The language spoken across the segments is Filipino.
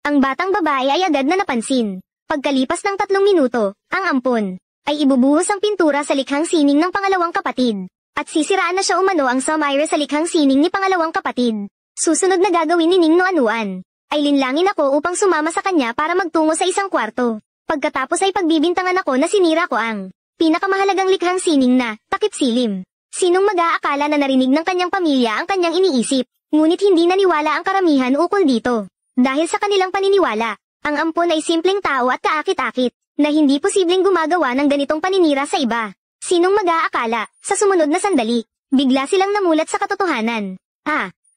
Ang batang babae ay agad na napansin. Pagkalipas ng 3 minuto, ang ampon ay ibubuhos ang pintura sa likhang sining ng pangalawang kapatid. At sisiraan na siya umano ang Samire sa likhang sining ni pangalawang kapatid. Susunod na gagawin ni Ning Noanuan ay linlangin ako upang sumama sa kanya para magtungo sa isang kwarto. Pagkatapos ay pagbibintangan ako na sinira ko ang pinakamahalagang likhang sining na takip silim. Sinong mag-aakala na narinig ng kanyang pamilya ang kanyang iniisip, ngunit hindi naniwala ang karamihan ukol dito. Dahil sa kanilang paniniwala, ang ampon ay simpleng tao at kaakit-akit, na hindi posibleng gumagawa ng ganitong paninira sa iba. Sinong mag-aakala, sa sumunod na sandali, bigla silang namulat sa katotohanan.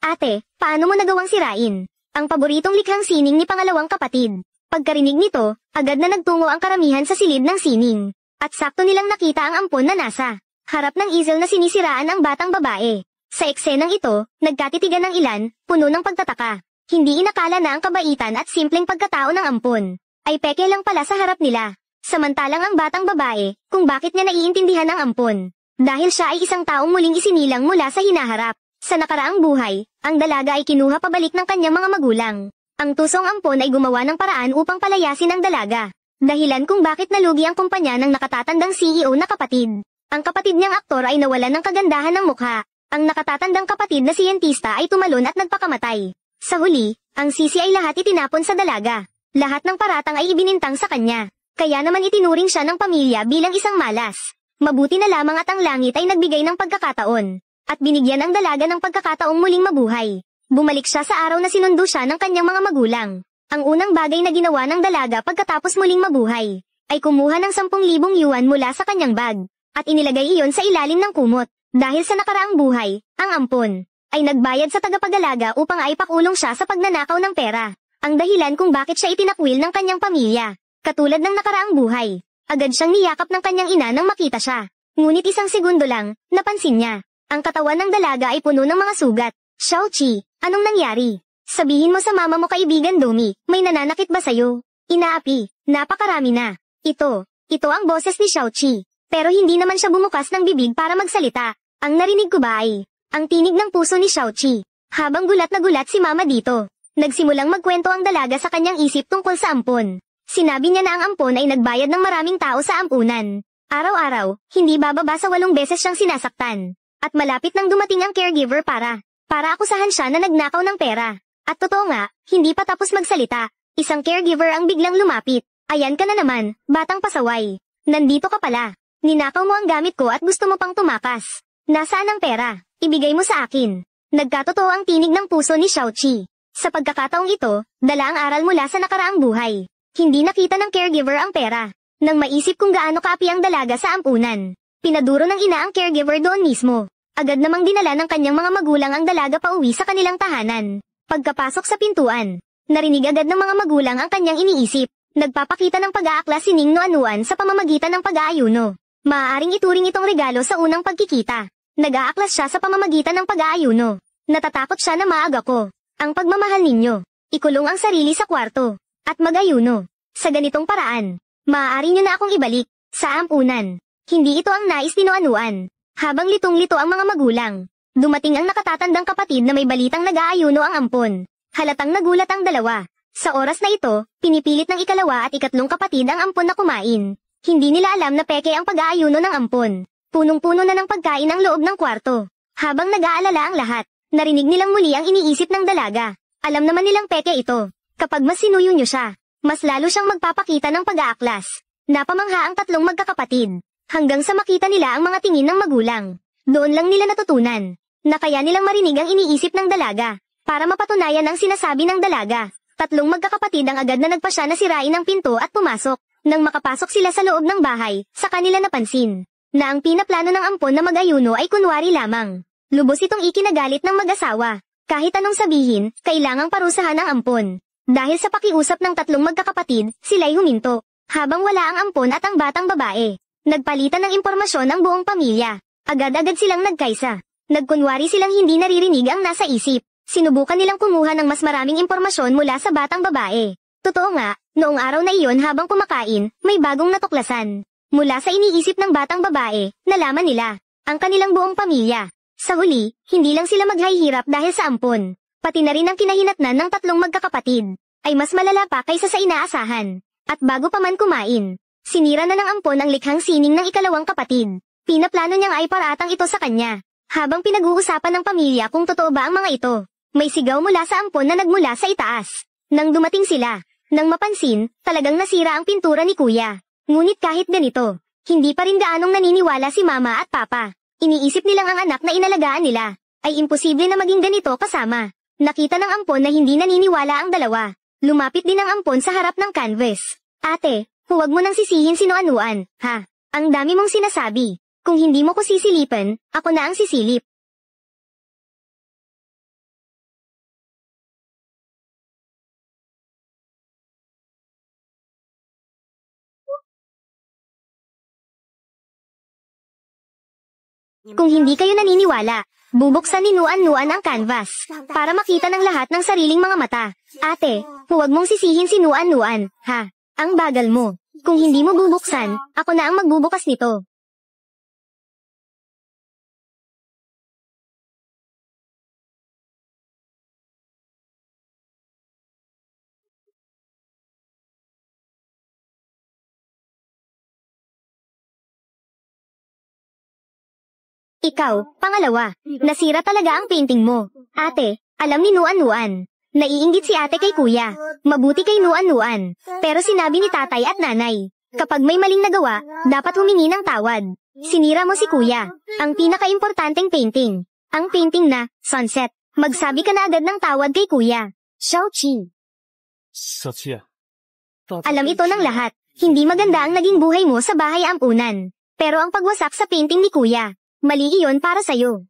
Ate, paano mo nagawang sirain ang paboritong likhang sining ni pangalawang kapatid? Pagkarinig nito, agad na nagtungo ang karamihan sa silid ng sining. At sakto nilang nakita ang ampon na nasa harap ng easel na sinisiraan ang batang babae. Sa eksenang ito, nagkatitigan ng ilan, puno ng pagtataka. Hindi inakala na ang kabaitan at simpleng pagkatao ng ampon ay peke lang pala sa harap nila. Samantalang ang batang babae, kung bakit niya naiintindihan ang ampon. Dahil siya ay isang taong muling isinilang mula sa hinaharap. Sa nakaraang buhay, ang dalaga ay kinuha pabalik ng kanyang mga magulang. Ang tusong ampon ay gumawa ng paraan upang palayasin ang dalaga. Dahilan kung bakit nalugi ang kumpanya ng nakatatandang CEO na kapatid. Ang kapatid niyang aktor ay nawalan ng kagandahan ng mukha. Ang nakatatandang kapatid na siyentista ay tumalon at nagpakamatay. Sa huli, ang sisi ay lahat itinapon sa dalaga. Lahat ng paratang ay ibinintang sa kanya. Kaya naman itinuring siya ng pamilya bilang isang malas. Mabuti na lamang at ang langit ay nagbigay ng pagkakataon. At binigyan ang dalaga ng pagkakataong muling mabuhay. Bumalik siya sa araw na sinundo siya ng kanyang mga magulang. Ang unang bagay na ginawa ng dalaga pagkatapos muling mabuhay, ay kumuha ng 10,000 yuan mula sa kanyang bag. At inilagay iyon sa ilalim ng kumot. Dahil sa nakaraang buhay, ang ampon ay nagbayad sa tagapag-alaga upang aipakulong siya sa pagnanakaw ng pera. Ang dahilan kung bakit siya itinakwil ng kanyang pamilya. Katulad ng nakaraang buhay, agad siyang niyakap ng kanyang ina nang makita siya. Ngunit isang segundo lang, napansin niya. Ang katawan ng dalaga ay puno ng mga sugat. Xiaoqi, anong nangyari? Sabihin mo sa mama mo kaibigan Domi, may nananakit ba sa'yo? Inaapi, napakarami na. Ito ang boses ni Xiaoqi. Pero hindi naman siya bumukas ng bibig para magsalita. Ang narinig ko ba ay ang tinig ng puso ni Xiaoqi. Habang gulat na gulat si mama dito, nagsimulang magkwento ang dalaga sa kanyang isip tungkol sa ampon. Sinabi niya na ang ampon ay nagbayad ng maraming tao sa ampunan. Araw-araw, hindi bababa sa 8 beses siyang sinasaktan. At malapit nang dumating ang caregiver para akusahan siya na nagnakaw ng pera. At totoo nga, hindi pa tapos magsalita. Isang caregiver ang biglang lumapit. Ayan ka na naman, batang pasaway. Nandito ka pala. Ninakaw mo ang gamit ko at gusto mo pang tumakas. Nasaan ang pera? Ibigay mo sa akin. Nagkatotoo ang tinig ng puso ni Xiaoqi. Sa pagkakataong ito, dala ang aral mula sa nakaraang buhay. Hindi nakita ng caregiver ang pera. Nang maisip kung gaano kaapi ang dalaga sa ampunan, pinaduro ng ina ang caregiver doon mismo. Agad namang dinala ng kanyang mga magulang ang dalaga pauwi sa kanilang tahanan. Pagkapasok sa pintuan, narinig agad ng mga magulang ang kanyang iniisip. Nagpapakita ng pag-aaklas si Ning Noanuan sa pamamagitan ng pag-aayuno. Maaaring ituring itong regalo sa unang pagkikita. Nag-aaklas siya sa pamamagitan ng pag-aayuno. Natatakot siya na maaga ko. Ang pagmamahal ninyo. Ikulong ang sarili sa kwarto. At mag-ayuno. Sa ganitong paraan, maaari nyo na akong ibalik sa ampunan. Hindi ito ang nais ni Noanuan. Habang litong-lito ang mga magulang, dumating ang nakatatandang kapatid na may balitang nag-aayuno ang ampon. Halatang nagulat ang dalawa. Sa oras na ito, pinipilit ng ikalawa at ikatlong kapatid ang ampon na kumain. Hindi nila alam na peke ang pag-aayuno ng ampon. Punong-puno na ng pagkain ang loob ng kwarto. Habang nag-aalala ang lahat, narinig nilang muli ang iniisip ng dalaga. Alam naman nilang peke ito. Kapag mas sinuyo nyo siya, mas lalo siyang magpapakita ng pag-aaklas. Napamangha ang tatlong magkakapatid. Hanggang sa makita nila ang mga tingin ng magulang. Doon lang nila natutunan na kaya nilang marinig ang iniisip ng dalaga. Para mapatunayan ang sinasabi ng dalaga, tatlong magkakapatid ang agad na nagpasya na sirain ang pinto at pumasok. Nang makapasok sila sa loob ng bahay, sa kanila napansin na ang pinaplano ng ampon na mag-ayuno ay kunwari lamang. Lubos itong ikinagalit ng mag-asawa. Kahit anong sabihin, kailangang parusahan ang ampon. Dahil sa pakiusap ng tatlong magkakapatid, sila'y huminto. Habang wala ang ampon at ang batang babae, nagpalitan ng impormasyon ang buong pamilya. Agad-agad silang nagkaisa. Nagkunwari silang hindi naririnig ang nasa isip. Sinubukan nilang kumuha ng mas maraming impormasyon mula sa batang babae. Totoo nga, noong araw na iyon habang kumakain, may bagong natuklasan. Mula sa iniisip ng batang babae, nalaman nila ang kanilang buong pamilya. Sa huli, hindi lang sila maghihirap dahil sa ampon. Pati na rin ang kinahinatnan ng tatlong magkakapatid ay mas malala pa kaysa sa inaasahan. At bago pa man kumain, sinira na ng ampon ang likhang sining ng ikalawang kapatid. Pinaplano niyang ay paratang ito sa kanya. Habang pinag-uusapan ng pamilya kung totoo ba ang mga ito, may sigaw mula sa ampon na nagmula sa itaas. Nang dumating sila, nang mapansin, talagang nasira ang pintura ni Kuya. Ngunit kahit ganito, hindi pa rin gaanong naniniwala si Mama at Papa. Iniisip nilang ang anak na inalagaan nila, ay imposible na maging ganito kasama. Nakita ng ampon na hindi naniniwala ang dalawa. Lumapit din ang ampon sa harap ng canvas. Ate, huwag mo nang sisihin si Nuan-Nuan, ha? Ang dami mong sinasabi. Kung hindi mo ko sisilipan, ako na ang sisilip. Kung hindi kayo naniniwala, bubuksan ni Nuan-Nuan ang canvas, para makita ng lahat ng sariling mga mata. Ate, huwag mong sisihin si Nuan-Nuan, ha? Ang bagal mo. Kung hindi mo bubuksan, ako na ang magbubukas nito. Ikaw, pangalawa, nasira talaga ang painting mo. Ate, alam ni Nuan-Nuan. Naiinggit si ate kay kuya. Mabuti kay Nuan-Nuan. Pero sinabi ni tatay at nanay, kapag may maling nagawa, dapat humingi ng tawad. Sinira mo si kuya. Ang pinaka-importanteng painting. Ang painting na, sunset. Magsabi ka na agad ng tawad kay kuya. Xiaoqi. Alam ito ng lahat. Hindi maganda ang naging buhay mo sa bahay ampunan. Pero ang pagwasak sa painting ni kuya, mali iyon para sa'yo.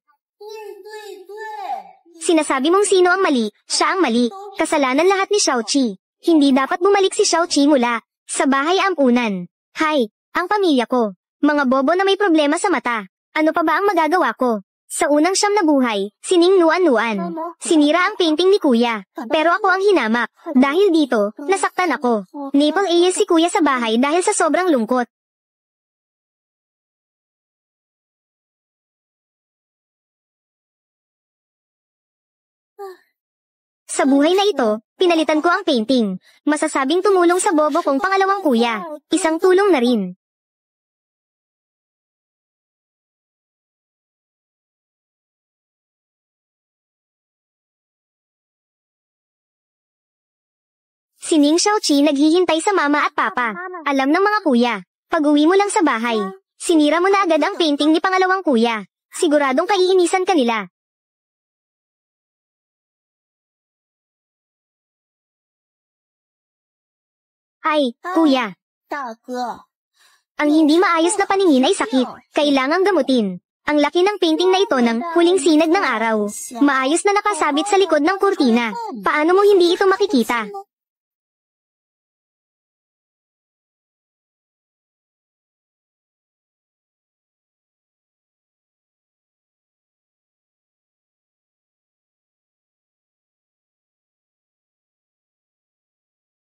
Sinasabi mong sino ang mali, siya ang mali. Kasalanan lahat ni Xiaoqi. Hindi dapat bumalik si Xiaoqi mula sa bahay ampunan. Hay, ang pamilya ko. Mga bobo na may problema sa mata. Ano pa ba ang magagawa ko? Sa unang siyam na buhay, sining Nuan-Nuan. Sinira ang painting ni kuya. Pero ako ang hinamak. Dahil dito, nasaktan ako. Napal si kuya sa bahay dahil sa sobrang lungkot. Sa buhay na ito, pinalitan ko ang painting. Masasabing tumulong sa bobo kong pangalawang kuya. Isang tulong na rin. Sining Xiaoqi naghihintay sa mama at papa. Alam ng mga kuya. Pag-uwi mo lang sa bahay, sinira mo na agad ang painting ni pangalawang kuya. Siguradong kaiinisan ka nila. Ay, kuya. Ang hindi maayos na paningin ay sakit. Kailangang gamutin. Ang laki ng painting na ito ng huling sinag ng araw. Maayos na nakasabit sa likod ng kurtina. Paano mo hindi ito makikita?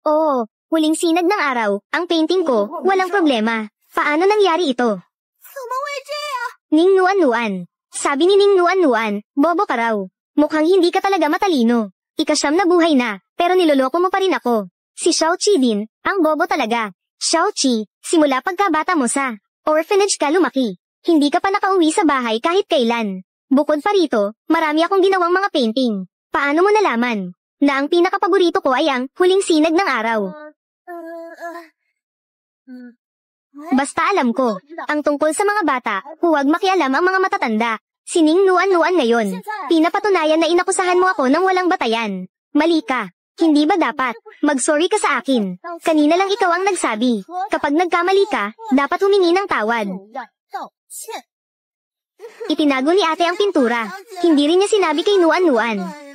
Oo, huling sinag ng araw, ang painting ko, walang problema. Paano nangyari ito? Ning Nuan-Nuan. Sabi ni Ning Nuan-Nuan, bobo ka raw. Mukhang hindi ka talaga matalino. Ikasyam na buhay na, pero niloloko mo pa rin ako. Si Xiaoqi din, ang bobo talaga. Xiaoqi, simula pagkabata mo sa orphanage ka lumaki. Hindi ka pa nakauwi sa bahay kahit kailan. Bukod pa rito, marami akong ginawang mga painting. Paano mo nalaman na ang pinakapaborito ko ay ang huling sinag ng araw? Basta alam ko, ang tungkol sa mga bata, huwag makialam ang mga matatanda. Sining Nuan-Nuan ngayon. Pinapatunayan na inakusahan mo ako ng walang batayan. Mali ka. Hindi ba dapat mag-sorry ka sa akin? Kanina lang ikaw ang nagsabi. Kapag nagkamali ka, dapat humingi ng tawad. Itinago ni ate ang pintura. Hindi rin niya sinabi kay Nuan-Nuan.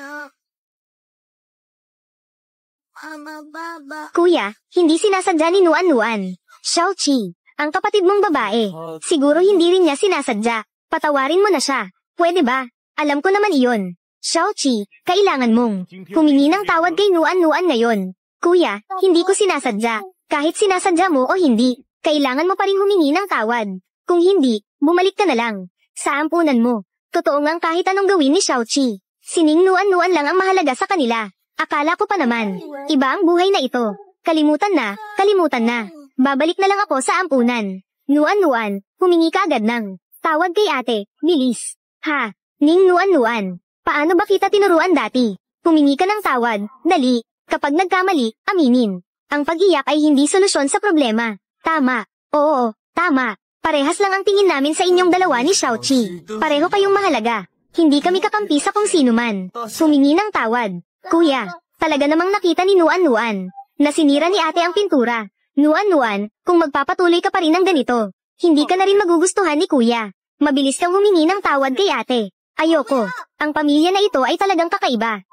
Kuya, hindi sinasadya ni Nuan-Nuan. Xiaoqi, ang kapatid mong babae. Siguro hindi rin niya sinasadya. Patawarin mo na siya. Pwede ba? Alam ko naman iyon. Xiaoqi, kailangan mong humingi ng tawad kay Nuan-Nuan ngayon. Kuya, hindi ko sinasadya. Kahit sinasadya mo o hindi, kailangan mo pa rin humingi ng tawad. Kung hindi, bumalik ka na lang sa ampunan mo. Totoo ngang kahit anong gawin ni Xiaoqi, sining Nuan-Nuan lang ang mahalaga sa kanila. Akala ko pa naman, iba ang buhay na ito. Kalimutan na, kalimutan na. Babalik na lang ako sa ampunan. Nuan-nuan, humingi ka agad ng tawad kay ate, bilis. Ha, Ning Nuan-nuan, paano ba kita tinuruan dati? Humingi ka ng tawad, dali. Kapag nagkamali, aminin. Ang pag-iyak ay hindi solusyon sa problema. Tama, oo, tama. Parehas lang ang tingin namin sa inyong dalawa ni Xiaoqi. Pareho kayong mahalaga. Hindi kami kakampi sa kung sino man. Humingi ng tawad. Kuya, talaga namang nakita ni Nuan-nuan na sinira ni ate ang pintura. Nuan-nuan, kung magpapatuloy ka pa rin ng ganito, hindi ka na rin magugustuhan ni kuya. Mabilis kang humingi ng tawad kay ate. Ayoko. Ang pamilya na ito ay talagang kakaiba.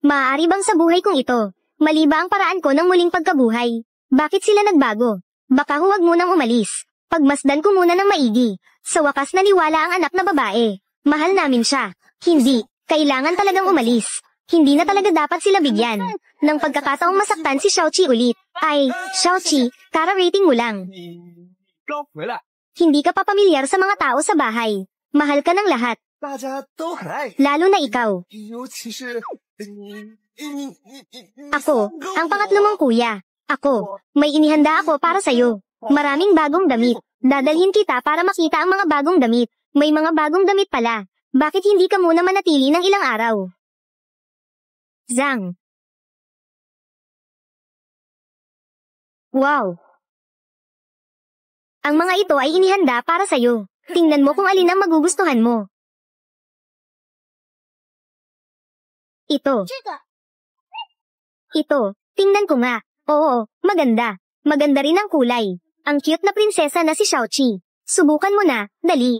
Maaari bang sa buhay kong ito, mali ba ang paraan ko ng muling pagkabuhay? Bakit sila nagbago? Baka huwag munang umalis. Pagmasdan ko muna ng maigi. Sa wakas naniwala ang anak na babae. Mahal namin siya. Hindi. Kailangan talagang umalis. Hindi na talaga dapat sila bigyan ng pagkakataong masaktan si Xiaoqi ulit. Ay, Xiaoqi, kara-rating mo lang. Hindi ka pa pamilyar sa mga tao sa bahay. Mahal ka ng lahat. Lalo na ikaw. Ako, ang pangatlo mong kuya. Ako, may inihanda ako para sa'yo. Maraming bagong damit. Dadalhin kita para makita ang mga bagong damit. May mga bagong damit pala. Bakit hindi ka muna manatili ng ilang araw? Zhang. Wow. Ang mga ito ay inihanda para sa'yo. Tingnan mo kung alin ang magugustuhan mo. Ito. Ito, tingnan ko nga. Oo, maganda. Maganda rin ang kulay. Ang cute na prinsesa na si Xiaoqi. Subukan mo na, dali.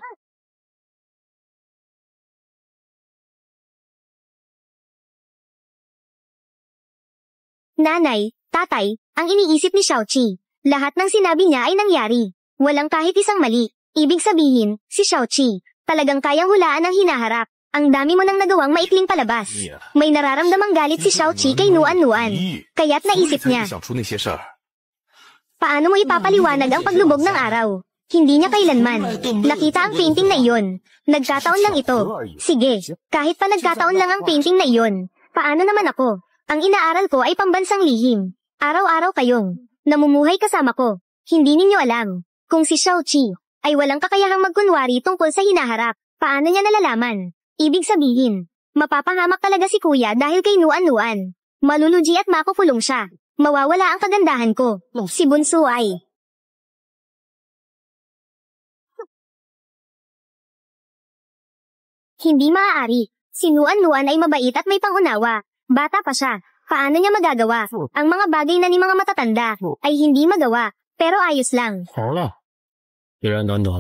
Nanay, tatay, ang iniisip ni Xiaoqi. Lahat ng sinabi niya ay nangyari. Walang kahit isang mali. Ibig sabihin, si Xiaoqi, talagang kayang hulaan ang hinaharap. Ang dami mo nang nagawang maikling palabas. May nararamdamang galit si Xiaoqi kay Nuan-nuan. Kaya't naisip niya. Paano mo ipapaliwanag ang paglubog ng araw? Hindi niya kailanman nakita ang painting na iyon. Nagkataon lang ito. Sige, kahit pa nagkataon lang ang painting na iyon. Paano naman ako? Ang inaaral ko ay pambansang lihim. Araw-araw kayong namumuhay kasama ko. Hindi ninyo alam kung si Xiaoqi ay walang kakayahang magkunwari tungkol sa hinaharap. Paano niya nalalaman? Ibig sabihin, mapapahamak talaga si kuya dahil kay Nuan-nuan. Malulugi at makupulong siya. Mawawala ang kagandahan ko. Si Bunso ay hindi maaari. Si Nuan-nuan ay mabait at may pangunawa. Bata pa siya. Paano niya magagawa? Ang mga bagay na ni mga matatanda ay hindi magawa. Pero ayos lang.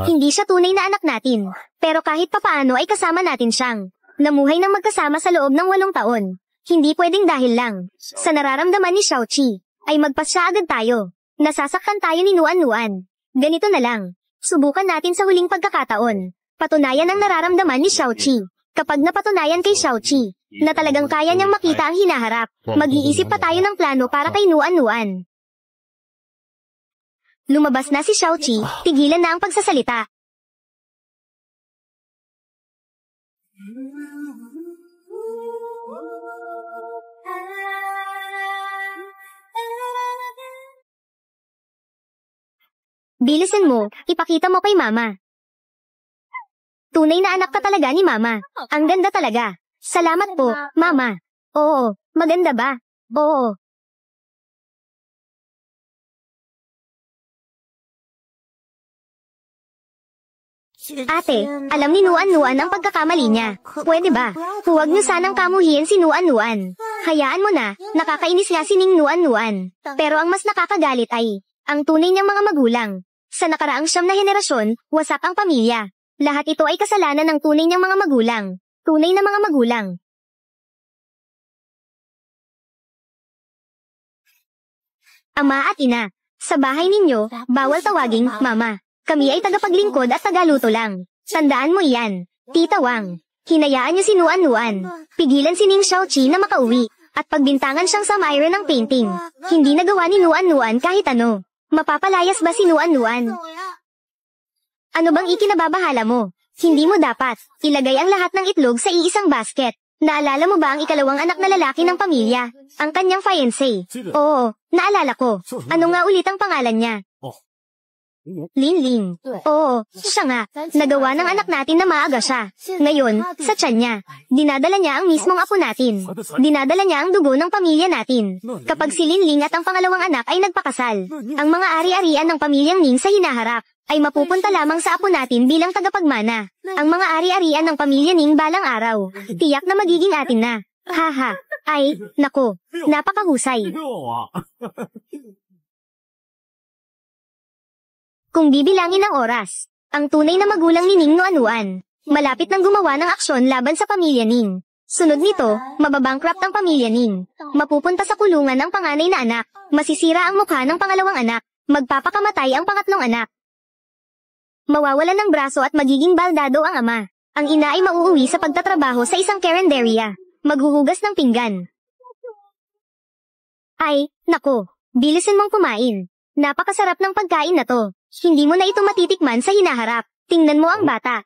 Hindi siya tunay na anak natin. Pero kahit papaano ay kasama natin siyang namuhay ng magkasama sa loob ng 8 taon. Hindi pwedeng dahil lang sa nararamdaman ni Xiaoqi ay magpasya agad tayo. Nasasaktan tayo ni Nuan-nuan. Ganito na lang. Subukan natin sa huling pagkakataon. Patunayan ang nararamdaman ni Xiaoqi. Kapag napatunayan kay Xiaoqi na talagang kaya niyang makita ang hinaharap, mag-iisip pa tayo ng plano para kay Nuan-nuan. Lumabas na si Xiaoqi, tigilan na ang pagsasalita. Bilisan mo, ipakita mo kay mama. Tunay na anak ka talaga ni mama. Ang ganda talaga. Salamat po, mama. Oo, maganda ba? Oo. Ate, alam ni Nuan-nuan ang pagkakamali niya. Pwede ba? Huwag niyo sanang kamuhiin si Nuan-nuan. Hayaan mo na, nakakainis nga si Ning Nuan-nuan. Pero ang mas nakakagalit ay ang tunay niyang mga magulang. Sa nakaraang 9 na henerasyon, wasak ang pamilya. Lahat ito ay kasalanan ng tunay niyang mga magulang. Tunay na mga magulang. Ama at ina, sa bahay ninyo, bawal tawaging mama. Kami ay tagapaglingkod at tagaluto lang. Tandaan mo iyan. Tita Wang, hinayaan niyo si Nuan-nuan. Pigilan si Ning Xiaoqi na makauwi. At pagbintangan siyang sa mayro ng painting. Hindi nagawa ni Nuan-nuan kahit ano. Mapapalayas ba si Nuan-nuan? Ano bang ikinababahala mo? Hindi mo dapat ilagay ang lahat ng itlog sa iisang basket. Naalala mo ba ang ikalawang anak na lalaki ng pamilya? Ang kanyang fiancé? Oo, naalala ko. Ano nga ulit ang pangalan niya? Linling. Oo, siya nga. Nagawa ng anak natin na maaga siya. Ngayon, sa tiyan niya, dinadala niya ang mismong apo natin. Dinadala niya ang dugo ng pamilya natin. Kapag si Linling at ang pangalawang anak ay nagpakasal, ang mga ari-arian ng pamilyang Ning sa hinaharap ay mapupunta lamang sa apo natin bilang tagapagmana. Ang mga ari-arian ng pamilya Ning balang araw, tiyak na magiging atin na. Haha. Ay, nako. Napakahusay. Kung bibilangin ang oras, ang tunay na magulang ni Ning Noanuan, malapit nang gumawa ng aksyon laban sa pamilya Ning. Sunod nito, mababankrupt ang pamilya Ning. Mapupunta sa kulungan ang panganay na anak, masisira ang mukha ng pangalawang anak, magpapakamatay ang pangatlong anak. Mawawalan ng braso at magiging baldado ang ama. Ang ina ay mauuwi sa pagtatrabaho sa isang karinderya, maghuhugas ng pinggan. Ay, nako, bilisin mong kumain. Napakasarap ng pagkain na to. Hindi mo na ito matitikman sa hinaharap. Tingnan mo ang bata.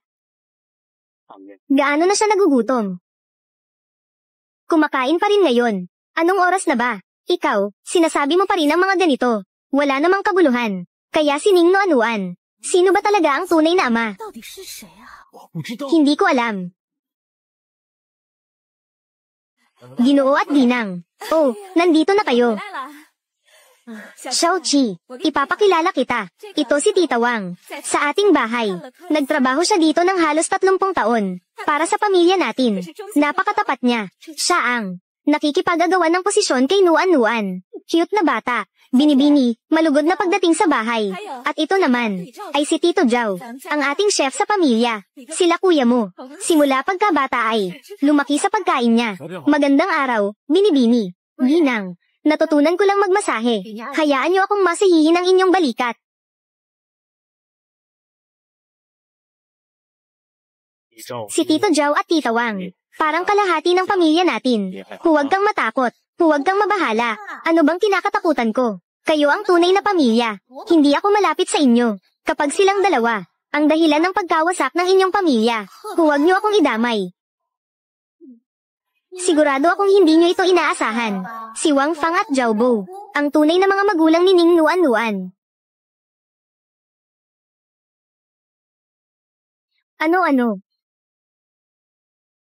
Gaano na siya nagugutom? Kumakain pa rin ngayon. Anong oras na ba? Ikaw, sinasabi mo pa rin ang mga ganito. Wala namang kabuluhan. Kaya si Ning Noanuan. Sino ba talaga ang tunay na ama? Hindi ko alam. Ginoo at Ginang. Oh, nandito na kayo. Xiaoqi, ipapakilala kita. Ito si Tita Wang. Sa ating bahay. Nagtrabaho siya dito ng halos 30 taon. Para sa pamilya natin. Napakatapat niya. Siya ang nakikipag-agawan ng posisyon kay Nuan-Nuan. Cute na bata. Binibini, malugod na pagdating sa bahay. At ito naman, ay si Tito Zhao, ang ating chef sa pamilya. Sila kuya mo. Simula pagkabata ay lumaki sa pagkain niya. Magandang araw, Binibini. Ginang. Natutunan ko lang magmasahe. Hayaan niyo akong masahihin ang inyong balikat. Si Tito Zhao at Tita Wang. Parang kalahati ng pamilya natin. Huwag kang matakot. Huwag kang mabahala. Ano bang kinakatakutan ko? Kayo ang tunay na pamilya. Hindi ako malapit sa inyo. Kapag silang dalawa, ang dahilan ng pagkawasak ng inyong pamilya. Huwag niyo akong idamay. Sigurado akong hindi niyo ito inaasahan. Si Wang Fang at Zhao Bo, ang tunay na mga magulang ni Ning Nuan-Nuan. Ano-ano?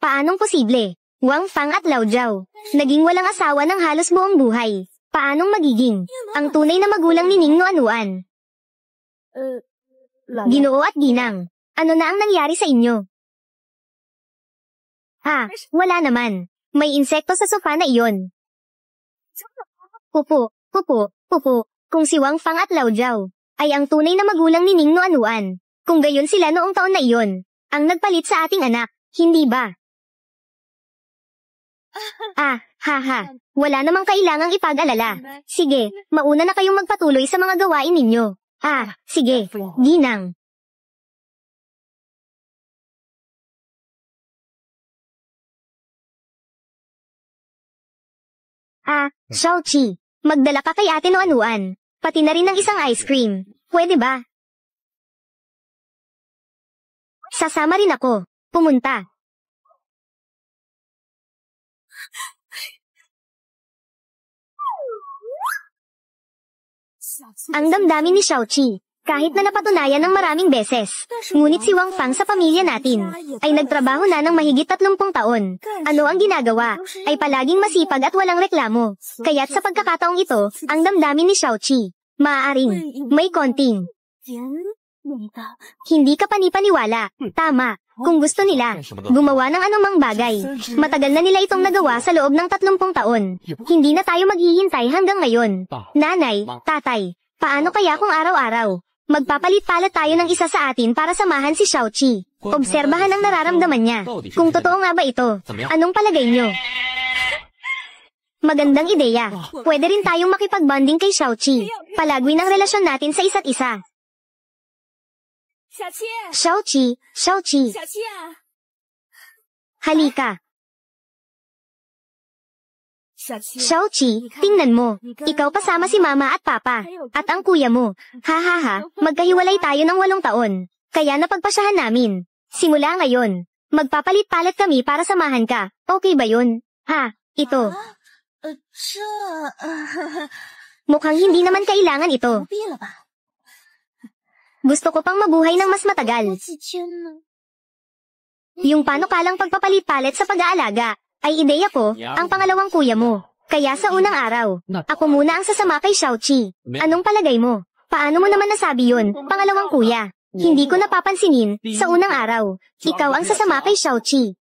Paanong posible? Wang Fang at Lao Zhao, naging walang asawa ng halos buong buhay. Paanong magiging ang tunay na magulang ni Ning Nuan-Nuan? Ginoo at Ginang, ano na ang nangyari sa inyo? Wala naman. May insekto sa sofa na iyon. Pupo. Kung si Wang Fang at Lao Zhao ay ang tunay na magulang ni Ning Noanuan, kung gayon sila noong taon na iyon, ang nagpalit sa ating anak, hindi ba? Wala namang kailangang ipag-alala. Sige, mauna na kayong magpatuloy sa mga gawain ninyo. Sige, Ginang. Xiaoqi, magdala ka kay Ate Noanuan. Pati na rin ng isang ice cream. Pwede ba? Sasama rin ako. Pumunta. Ang damdamin ni Xiaoqi, kahit na napatunayan ng maraming beses. Ngunit si Wang Fang sa pamilya natin, ay nagtrabaho na ng mahigit 30 taon. Ano ang ginagawa? Ay palaging masipag at walang reklamo. Kaya't sa pagkakataong ito, ang damdamin ni Xiaoqi, maaaring, may konting. Hindi ka panipaniwala. Tama. Kung gusto nila, gumawa ng anumang bagay. Matagal na nila itong nagawa sa loob ng 30 taon. Hindi na tayo maghihintay hanggang ngayon. Nanay, tatay, paano kaya kung araw-araw? Magpapalit-palit tayo ng isa sa atin para samahan si Xiaoqi. Obserbahan ang nararamdaman niya. Kung totoo nga ba ito, anong palagay niyo? Magandang ideya. Pwede rin tayong makipag-bonding kay Xiaoqi. Palagwin ang relasyon natin sa isa't isa. Xiaoqi. Halika. Xiaoqi, tingnan mo. Ikaw kasama si mama at papa. At ang kuya mo. Magkahiwalay tayo ng 8 taon. Kaya napagpasyahan namin. Simula ngayon, Magpapalit-palit kami para samahan ka. Okay ba yun? Ha, ito. Mukhang hindi naman kailangan ito. Gusto ko pang mabuhay ng mas matagal. Yung panukalang pagpapalit-palit sa pag-aalaga, ay ideya ko, ang pangalawang kuya mo. Kaya sa unang araw, ako muna ang sasama kay Xiaoqi. Anong palagay mo? Paano mo naman nasabi yun, pangalawang kuya? Hindi ko napapansinin, sa unang araw, ikaw ang sasama kay Xiaoqi.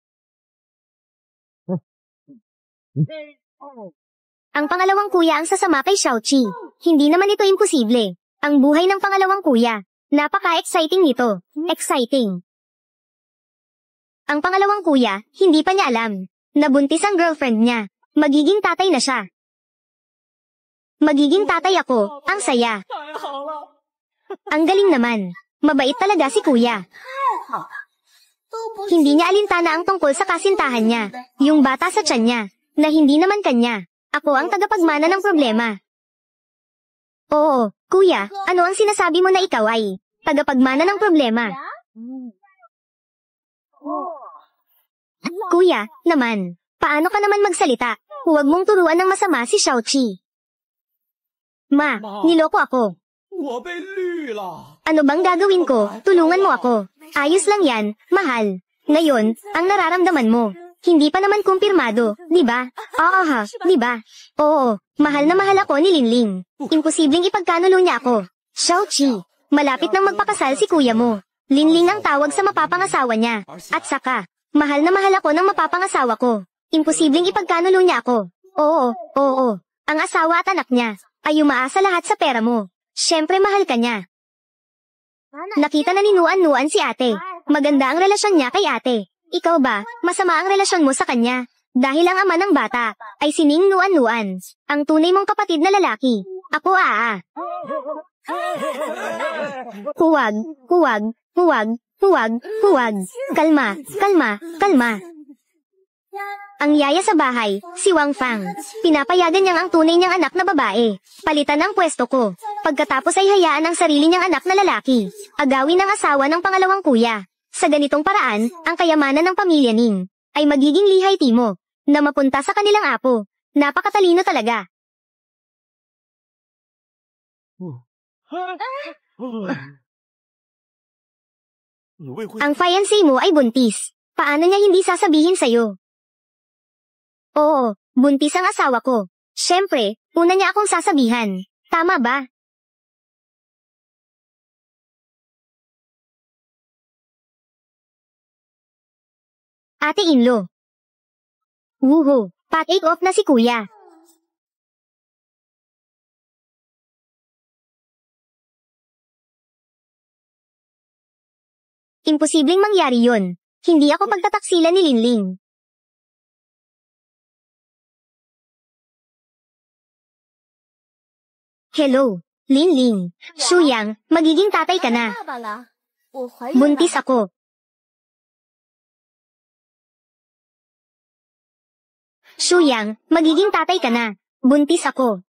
Ang pangalawang kuya ang sasama kay Xiaoqi. Hindi naman ito imposible. Ang buhay ng pangalawang kuya. Napaka-exciting nito. Exciting. Ang pangalawang kuya, hindi pa niya alam. Nabuntis ang girlfriend niya. Magiging tatay na siya. Magiging tatay ako. Ang saya. Ang galing naman. Mabait talaga si kuya. Hindi niya alintana ang tungkol sa kasintahan niya. Yung bata sa tiyan niya. Na hindi naman kanya. Ako ang tagapagmana ng problema. Oo, kuya, ano ang sinasabi mo na ikaw ay tagapagmana ng problema? Kuya, naman, paano ka naman magsalita? Huwag mong turuan ng masama si Xiaoqi. Ma, niloko ako. Ano bang gagawin ko? Tulungan mo ako. Ayos lang yan, mahal. Ngayon, ang nararamdaman mo. Hindi pa naman kumpirmado, di ba? Oo ha, di ba? Oo, mahal na mahal ako ni Linling. Imposibleng ipagkanulo niya ako. Xiaoqi, malapit nang magpakasal si kuya mo. Linling ang tawag sa mapapangasawa niya. At saka, mahal na mahal ako ng mapapangasawa ko. Imposibleng ipagkanulo niya ako. Oo. Ang asawa at anak niya ay umaasa lahat sa pera mo. Siyempre mahal ka niya. Nakita na ni Nuan si ate. Maganda ang relasyon niya kay ate. Ikaw ba, masama ang relasyon mo sa kanya? Dahil ang ama ng bata, ay si Ning Nuan. Ang tunay mong kapatid na lalaki. Ako Huwag. Kalma. Ang yaya sa bahay, si Wang Fang. Pinapayagan niyang ang tunay niyang anak na babae. Palitan ang pwesto ko. Pagkatapos ay hayaan ang sarili niyang anak na lalaki. Agawin ang asawa ng pangalawang kuya. Sa ganitong paraan, ang kayamanan ng pamilya Ning ay magiging lihay timo na mapunta sa kanilang apo. Napakatalino talaga. Ang fiancé mo ay buntis. Paano niya hindi sasabihin sa'yo? Oo, buntis ang asawa ko. Siyempre, una niya akong sasabihan. Tama ba? Ate Inlo. Wuho, pa-take off na si kuya. Imposibleng mangyari yon. Hindi ako pagtataksilan ni Linling. Hello, Linling. Shuyang, magiging tatay ka na. Buntis ako. Shuyang, magiging tatay ka na. Buntis ako.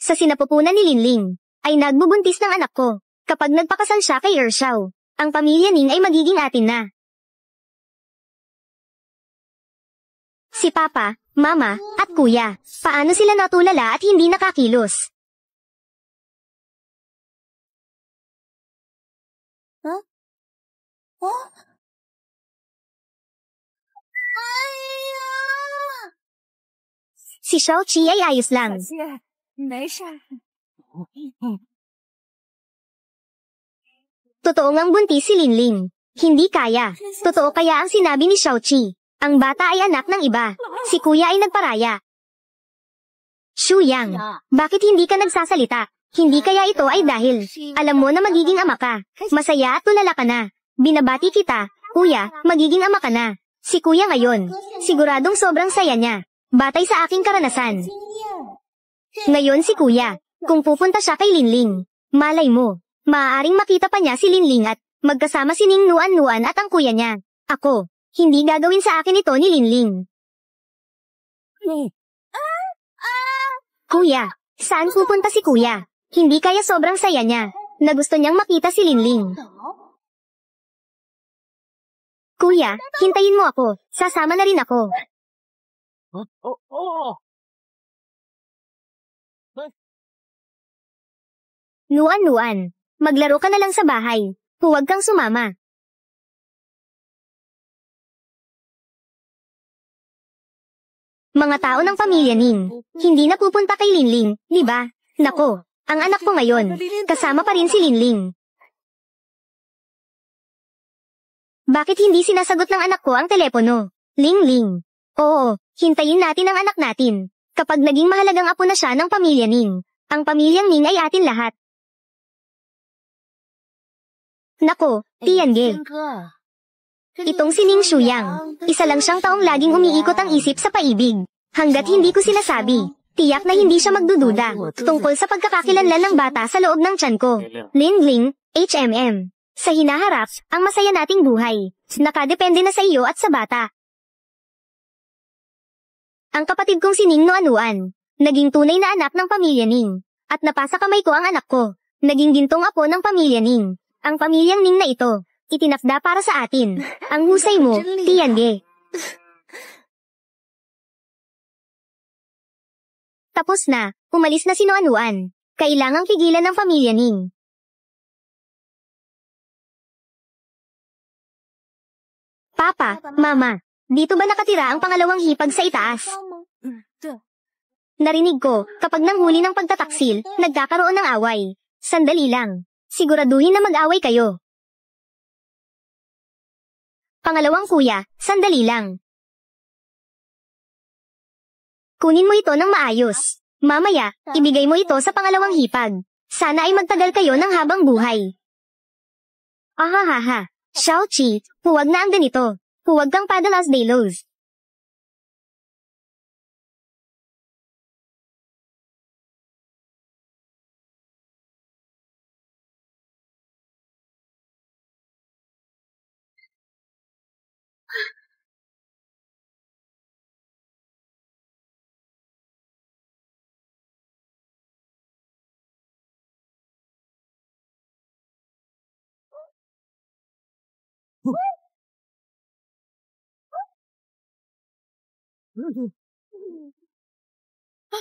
Sa sinapupunan ni Linling, ay nagbubuntis ng anak ko. Kapag nagpakasal siya kay Ershao, ang pamilya Ning ay magiging atin na. Si Papa, Mama, at Kuya, paano sila natulala at hindi nakakilos? Si Xiaoqi ay ayos lang. Totoo ngang buntis si Linling. Hindi kaya. Totoo kaya ang sinabi ni Xiaoqi. Ang bata ay anak ng iba. Si kuya ay nagparaya. Shuyang, bakit hindi ka nagsasalita? Hindi kaya ito ay dahil alam mo na magiging ama ka. Masaya at tulala ka na. Binabati kita, kuya, magiging ama ka na. Si kuya ngayon, siguradong sobrang saya niya. Batay sa aking karanasan. Ngayon si kuya, kung pupunta siya kay Linling, malay mo, maaaring makita pa niya si Linling at magkasama si Ning Nuan at ang kuya niya. Ako, hindi gagawin sa akin ito ni Linling. Kuya, saan pupunta si kuya? Hindi kaya sobrang saya niya. na gusto niyang makita si Linling. Kuya, hintayin mo ako. Sasama na rin ako. Nuan-nuan. Maglaro ka na lang sa bahay. Huwag kang sumama. Mga tao ng pamilya Ning, hindi na pupunta kay Linling, di ba? Nako, ang anak ko ngayon, kasama pa rin si Linling. Bakit hindi sinasagot ng anak ko ang telepono? Ling-ling. Oo, hintayin natin ang anak natin. Kapag naging mahalagang apo na siya ng pamilya Ning, ang pamilyang Ning ay atin lahat. Nako, Tiange. Itong si Ning Shuyang, isa lang siyang taong laging umiikot ang isip sa paibig. Hanggat hindi ko sinasabi, tiyak na hindi siya magdududa tungkol sa pagkakakilanlan ng bata sa loob ng tiyan ko. Ling-ling, HMM. Sa hinaharap, ang masaya nating buhay, nakadepende na sa iyo at sa bata. Ang kapatid kong si Ning Nuan-nuan, naging tunay na anak ng pamilya Ning, at napasa kamay ko ang anak ko, naging gintong apo ng pamilya Ning. Ang pamilyang Ning na ito, itinakda para sa atin. Ang husay mo, Tiange. Tapos na, umalis na si Nuan-nuan. Kailangang pigilan ng pamilya Ning. Papa, Mama, dito ba nakatira ang pangalawang hipag sa itaas? Narinig ko, kapag nanghuli ng pagtataksil, nagkakaroon ng away. Sandali lang. Siguraduhin na mag-away kayo. Pangalawang kuya, sandali lang. Kunin mo ito ng maayos. Mamaya, ibigay mo ito sa pangalawang hipag. Sana ay magtagal kayo ng habang buhay. Ahahaha. Xiaoqi, huwag na ang ganito. Huwag kang padalos-dalos.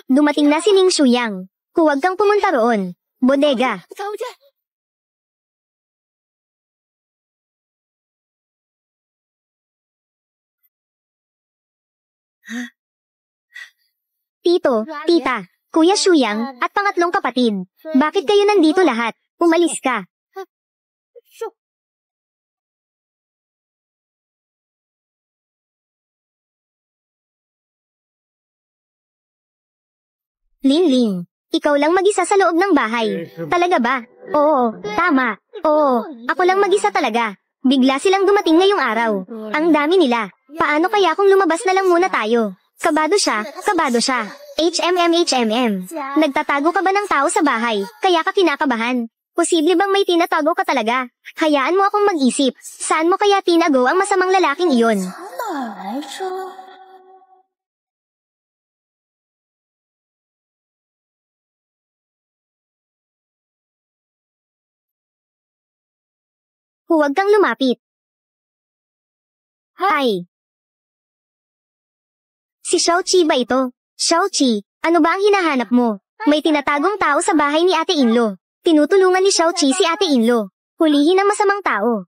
Dumating na si Ning Shuyang. Huwag kang pumunta roon. Bodega. Tito, tita, Kuya Shuyang, at pangatlong kapatid. Bakit kayo nandito lahat? Umalis ka. Ling-ling, ikaw lang mag-isa sa loob ng bahay. Talaga ba? Oo, tama. Oo, ako lang mag-isa talaga. Bigla silang dumating ngayong araw. Ang dami nila. Paano kaya kung lumabas na lang muna tayo? Kabado siya, kabado siya. HMM. Nagtatago ka ba ng tao sa bahay, kaya ka kinakabahan? Posible bang may tinatago ka talaga? Hayaan mo akong mag-isip. Saan mo kaya tinago ang masamang lalaking iyon? Huwag kang lumapit. Ay. Si Xiaoqi ba ito? Xiaoqi, ano ba ang hinahanap mo? May tinatagong tao sa bahay ni Ate Inlo. Tinutulungan ni Xiaoqi si Ate Inlo. Hulihin ang masamang tao.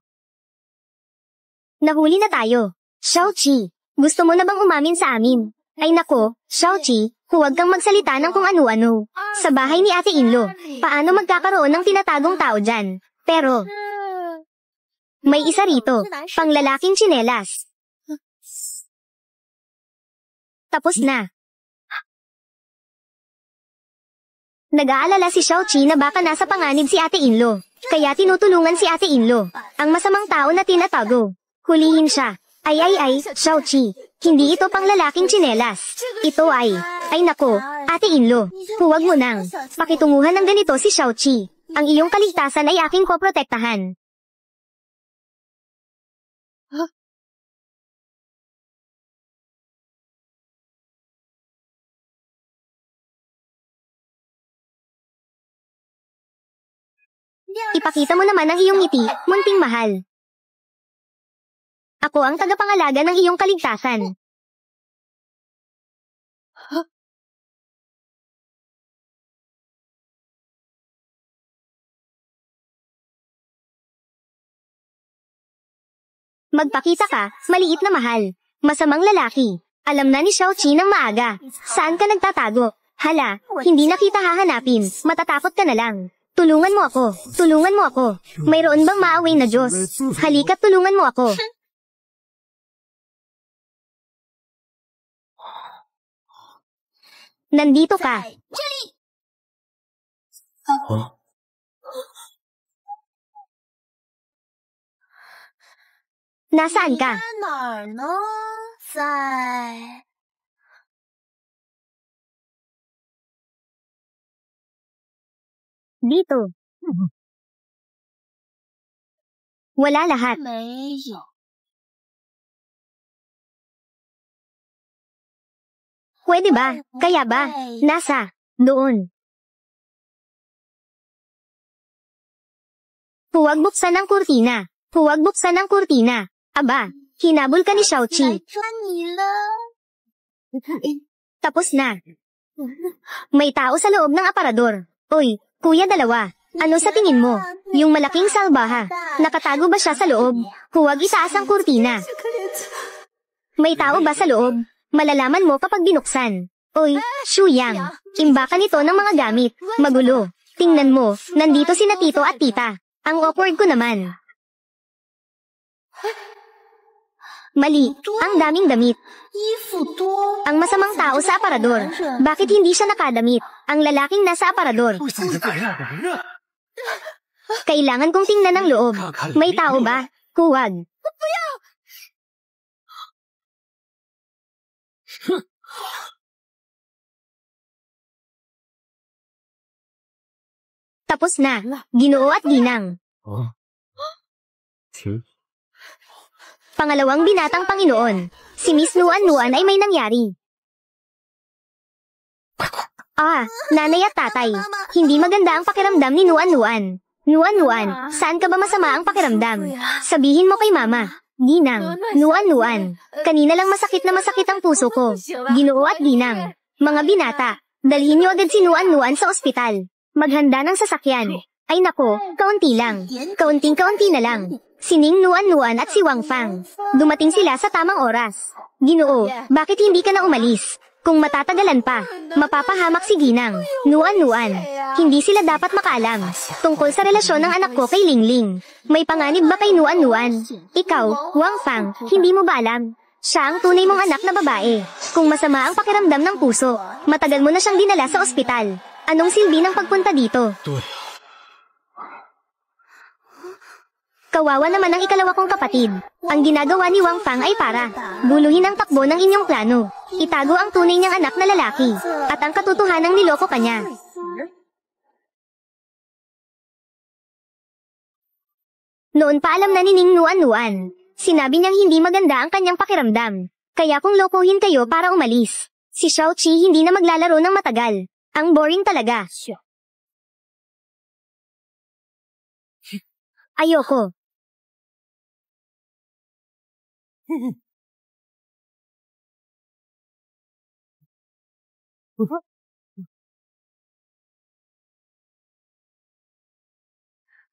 Nahuli na tayo. Xiaoqi, gusto mo na bang umamin sa amin? Ay nako, Xiaoqi, huwag kang magsalita ng kung ano-ano. Sa bahay ni Ate Inlo, paano magkakaroon ng tinatagong tao dyan? Pero, may isa rito, panglalaking tsinelas. Tapos na. Nag-aalala si Xiaoqi na baka nasa panganib si Ate Inlo. Kaya tinutulungan si Ate Inlo, ang masamang tao na tinatago. Hulihin siya. Ay, Xiaoqi. Hindi ito panglalaking tsinelas. Ito ay nako, Ate Inlo. Huwag mo nang pakitunguhan ng ganito si Xiaoqi. Ang iyong kaligtasan ay aking poprotektahan. Ipakita mo naman ang iyong ngiti, munting mahal. Ako ang tagapangalaga ng iyong kaligtasan. Magpakita ka, maliit na mahal. Masamang lalaki. Alam na ni Xiaoqi ng maaga. Saan ka nagtatago? Hala, hindi na kita hahanapin. Matatakot ka na lang. Tulungan mo ako. Tulungan mo ako. Mayroon bang maaway na Diyos? Halika't tulungan mo ako. Nandito ka. Nasaan ka? Dito. Wala lahat. Pwede ba? Kaya ba? Nasa. Doon. Huwag buksan ang kurtina. Huwag buksan ang kurtina. Aba, hinabol ka ni Xiaoqi. Tapos na. May tao sa loob ng aparador. Oy, kuya dalawa. Ano sa tingin mo? Yung malaking salbaha. Nakatago ba siya sa loob? Huwag itaas ang kurtina. May tao ba sa loob? Malalaman mo kapag binuksan. Oy, Shuyang. Imbakan ito ng mga gamit. Magulo. Tingnan mo, nandito sina tito at tita. Ang awkward ko naman. Mali, ang daming damit. Ang masamang tao sa aparador. Bakit hindi siya nakadamit? Ang lalaking nasa aparador. Kailangan kong tingnan ang loob. May tao ba? Huwag. Tapos na, Ginoo at Ginang. Pangalawang binatang Panginoon. Si Miss Nuan-Nuan ay may nangyari. Nanay at tatay. Hindi maganda ang pakiramdam ni Nuan-Nuan. Nuan-Nuan, saan ka ba masama ang pakiramdam? Sabihin mo kay mama. Ginang, Nuan-Nuan. Kanina lang masakit na masakit ang puso ko. Ginoo at Ginang. Mga binata, dalhin niyo agad si Nuan-Nuan sa ospital. Maghanda ng sasakyan. Ay nako, kaunti lang. Kaunting-kaunti na lang. Sining Nuan-Nuan at si Wang Fang. Dumating sila sa tamang oras. Ginoo, bakit hindi ka na umalis? Kung matatagalan pa, mapapahamak si Ginang. Nuan-Nuan, hindi sila dapat makaalam tungkol sa relasyon ng anak ko kay Lingling. May panganib ba kay Nuan-Nuan? Ikaw, Wang Fang, hindi mo ba alam? Siya ang tunay mong anak na babae. Kung masama ang pakiramdam ng puso, matagal mo na siyang dinala sa ospital. Anong silbi ng pagpunta dito? Kawawa naman ang ikalawa kong kapatid. Ang ginagawa ni Wang Fang ay para guluhin ang takbo ng inyong plano. Itago ang tunay niyang anak na lalaki. At ang katotohanang niloko kanya. Noon pa alam na ni Ning Nuan-Nuan. Sinabi niyang hindi maganda ang kanyang pakiramdam. Kaya kung lokohin kayo para umalis. Si Xiaoqi hindi na maglalaro ng matagal. Ang boring talaga. Ayoko.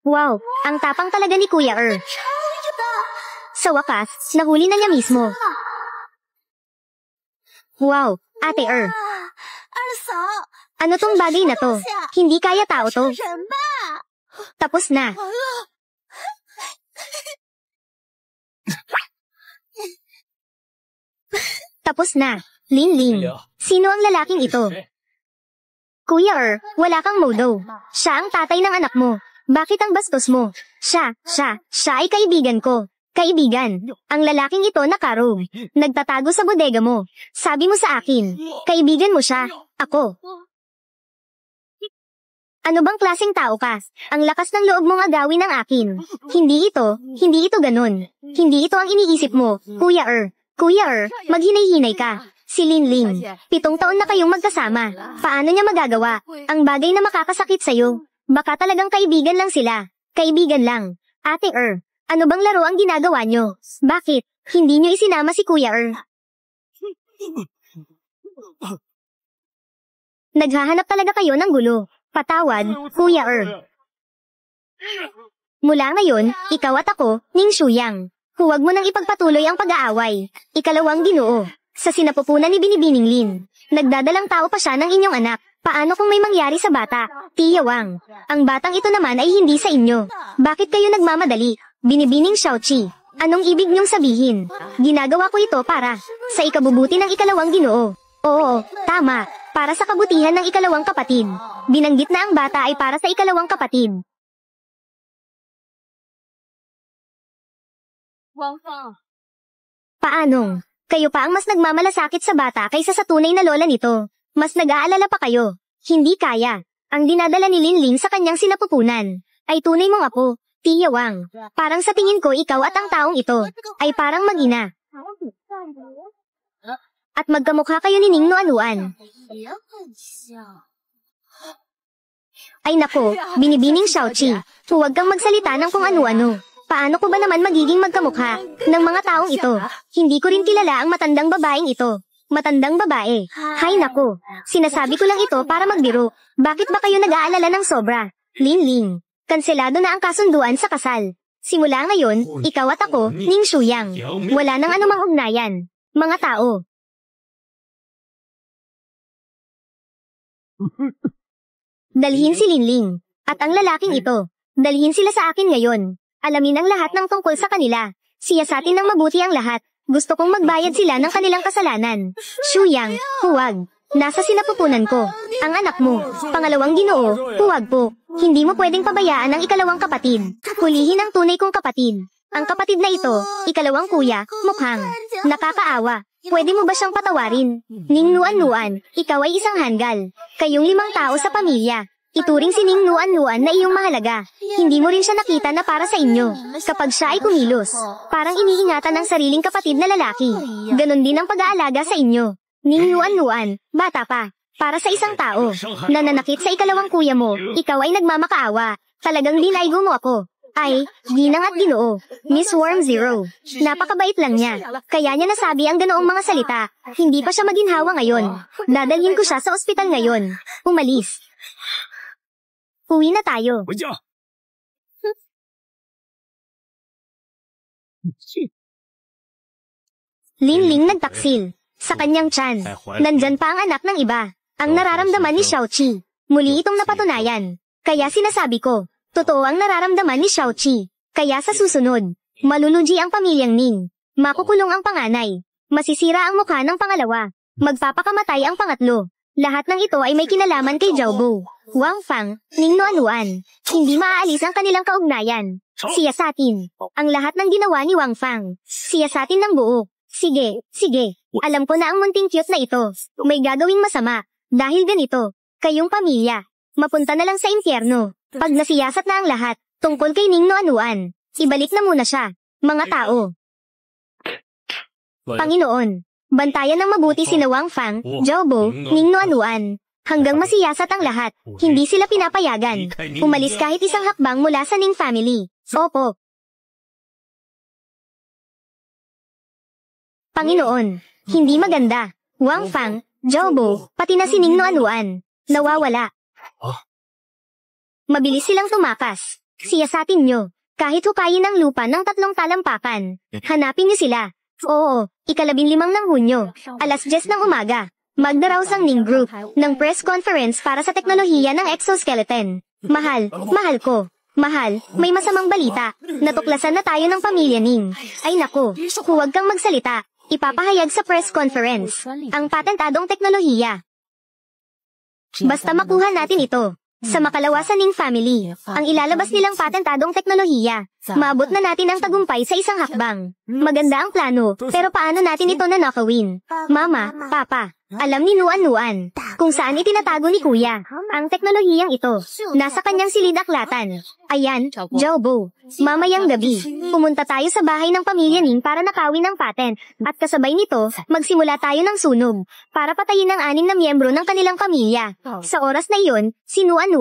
Wow, ang tapang talaga ni Kuya Sa wakas, nahuli na niya mismo. Wow, Ate Ano tong bagay na to? Hindi kaya tao to. Tapos na. Tapos na. Lin-Lin. Sino ang lalaking ito? Kuya wala kang modo. Siya ang tatay ng anak mo. Bakit ang bastos mo? Siya ay kaibigan ko. Kaibigan. Ang lalaking ito nakarog. Nagtatago sa bodega mo. Sabi mo sa akin. Kaibigan mo siya. Ako. Ano bang klaseng tao ka? Ang lakas ng loob mong agawin ng akin. Hindi ito ganun. Hindi ito ang iniisip mo, Kuya maghinay-hinay ka. Si Lin-Lin, 7 taon na kayong magkasama. Paano niya magagawa? Ang bagay na makakasakit sa'yo. Baka talagang kaibigan lang sila. Kaibigan lang. Ate ano bang laro ang ginagawa nyo? Bakit? Hindi nyo isinama si Kuya Naghahanap talaga kayo ng gulo. Patawad, Kuya Mula ngayon, ikaw at ako, Ning Shuyang. Huwag mo nang ipagpatuloy ang pag-aaway. Ikalawang Ginoo. Sa sinapupunan ni Binibining Lin. Nagdadalang tao pa siya ng inyong anak. Paano kung may mangyari sa bata? Tiya Wang. Ang batang ito naman ay hindi sa inyo. Bakit kayo nagmamadali? Binibining Xiaoqi. Anong ibig niyong sabihin? Ginagawa ko ito para sa ikabubuti ng ikalawang Ginoo. Oo, tama. Para sa kabutihan ng ikalawang kapatid. Binanggit na ang bata ay para sa ikalawang kapatid. Paanong? Kayo pa ang mas nagmamalasakit sa bata kaysa sa tunay na lola nito. Mas nag-aalala pa kayo. Hindi kaya. Ang dinadala ni Linling sa kanyang sinapupunan ay tunay mong apo, Tiya Wang. Parang sa tingin ko ikaw at ang taong ito ay parang mag-ina. At magkamukha kayo ni Ning Nuanuan. Ay nako, Binibining Xiaoqi. Huwag kang magsalita ng kung ano-ano. Paano ko ba naman magiging magkamukha ng mga taong ito? Hindi ko rin kilala ang matandang babaeng ito. Matandang babae. Hay nako. Sinasabi ko lang ito para magbiro. Bakit ba kayo nag-aalala ng sobra? Linling. Kanselado na ang kasunduan sa kasal. Simula ngayon, ikaw at ako, Ning Shuyang. Wala nang anumang ugnayan. Mga tao. Dalhin si Linling. At ang lalaking ito. Dalhin sila sa akin ngayon. Alamin ang lahat ng tungkol sa kanila. Siyasatin ng mabuti ang lahat. Gusto kong magbayad sila ng kanilang kasalanan. Shuyang, huwag. Nasa sinapupunan ko. Ang anak mo. Pangalawang Ginoo, huwag po. Hindi mo pwedeng pabayaan ang ikalawang kapatid. Hulihin ang tunay kong kapatid. Ang kapatid na ito, ikalawang kuya, mukhang nakakaawa. Pwede mo ba siyang patawarin? Ning Nuan, ikaw ay isang hanggal. Kayong 5 tao sa pamilya. Ituring si Ning Nuan na iyong mahalaga. Hindi mo rin siya nakita na para sa inyo. Kapag siya ay kumilos, parang iniingatan ng sariling kapatid na lalaki. Ganon din ang pag-aalaga sa inyo. Ning Nuan, bata pa. Para sa isang tao, nananakit sa ikalawang kuya mo, ikaw ay nagmamakaawa. Talagang dinaigo mo ako. Ay, ginang at Ginoo. Miss Worm Zero. Napakabait lang niya. Kaya niya nasabi ang ganoong mga salita. Hindi pa siya maginhawa ngayon. Dadalhin ko siya sa ospital ngayon. Umalis. Uwi na tayo. Linling nagtaksil. Sa kanyang tiyan. Nandyan pa ang anak ng iba. Ang nararamdaman ni Xiaoqi. Muli itong napatunayan. Kaya sinasabi ko, totoo ang nararamdaman ni Xiaoqi. Kaya sa susunod, malulugi ang pamilyang Ning. Makukulong ang panganay. Masisira ang mukha ng pangalawa. Magpapakamatay ang pangatlo. Lahat ng ito ay may kinalaman kay Zhaobo, Wang Fang, Ning Nuanuan. Hindi maaalis ang kanilang kaugnayan. Siyasatin. Ang lahat ng ginawa ni Wang Fang. Siyasatin ng buo. Sige. Alam ko na ang munting cute na ito. May gagawing masama. Dahil ganito, kayong pamilya. Mapunta na lang sa impyerno. Pag nasiyasat na ang lahat, tungkol kay Ning Nuanuan. Ibalik na muna siya. Mga tao. Panginoon. Bantayan ng mabuti sina Wang Fang, Zhaobo, Ning Nuanuan. Hanggang masiyasat ang lahat, hindi sila pinapayagan. Umalis kahit isang hakbang mula sa Ning family. Opo. Panginoon, hindi maganda. Wang Fang, Zhaobo, pati na si Ning Nuanuan. Nawawala. Mabilis silang tumakas. Siyasatin nyo. Kahit hukayin ang lupa ng 3 talampakan. Hanapin nyo sila. Oo, 15 ng Hunyo, alas 10 ng umaga. Magdaraos ang Ning Group ng press conference para sa teknolohiya ng exoskeleton. Mahal ko. Mahal, may masamang balita. Natuklasan na tayo ng pamilya Ning. Ay nako, huwag kang magsalita. Ipapahayag sa press conference ang patentadong teknolohiya. Basta makuha natin ito. Sa makalawa sa Ning family, ang ilalabas nilang patentadong teknolohiya. Maabot na natin ang tagumpay sa isang hakbang. Maganda ang plano, pero paano natin ito nanakawin? Mama, Papa, alam ni Nuan kung saan itinatago ni Kuya ang teknolohiyang ito. Nasa kanyang silid-aklatan. Ayan, Zhaobo. Mamayang gabi, pumunta tayo sa bahay ng pamilya Ning para nakawin ang patent. At kasabay nito, magsimula tayo ng sunog para patayin ang 6 na miyembro ng kanilang pamilya. Sa oras na iyon, si Nuan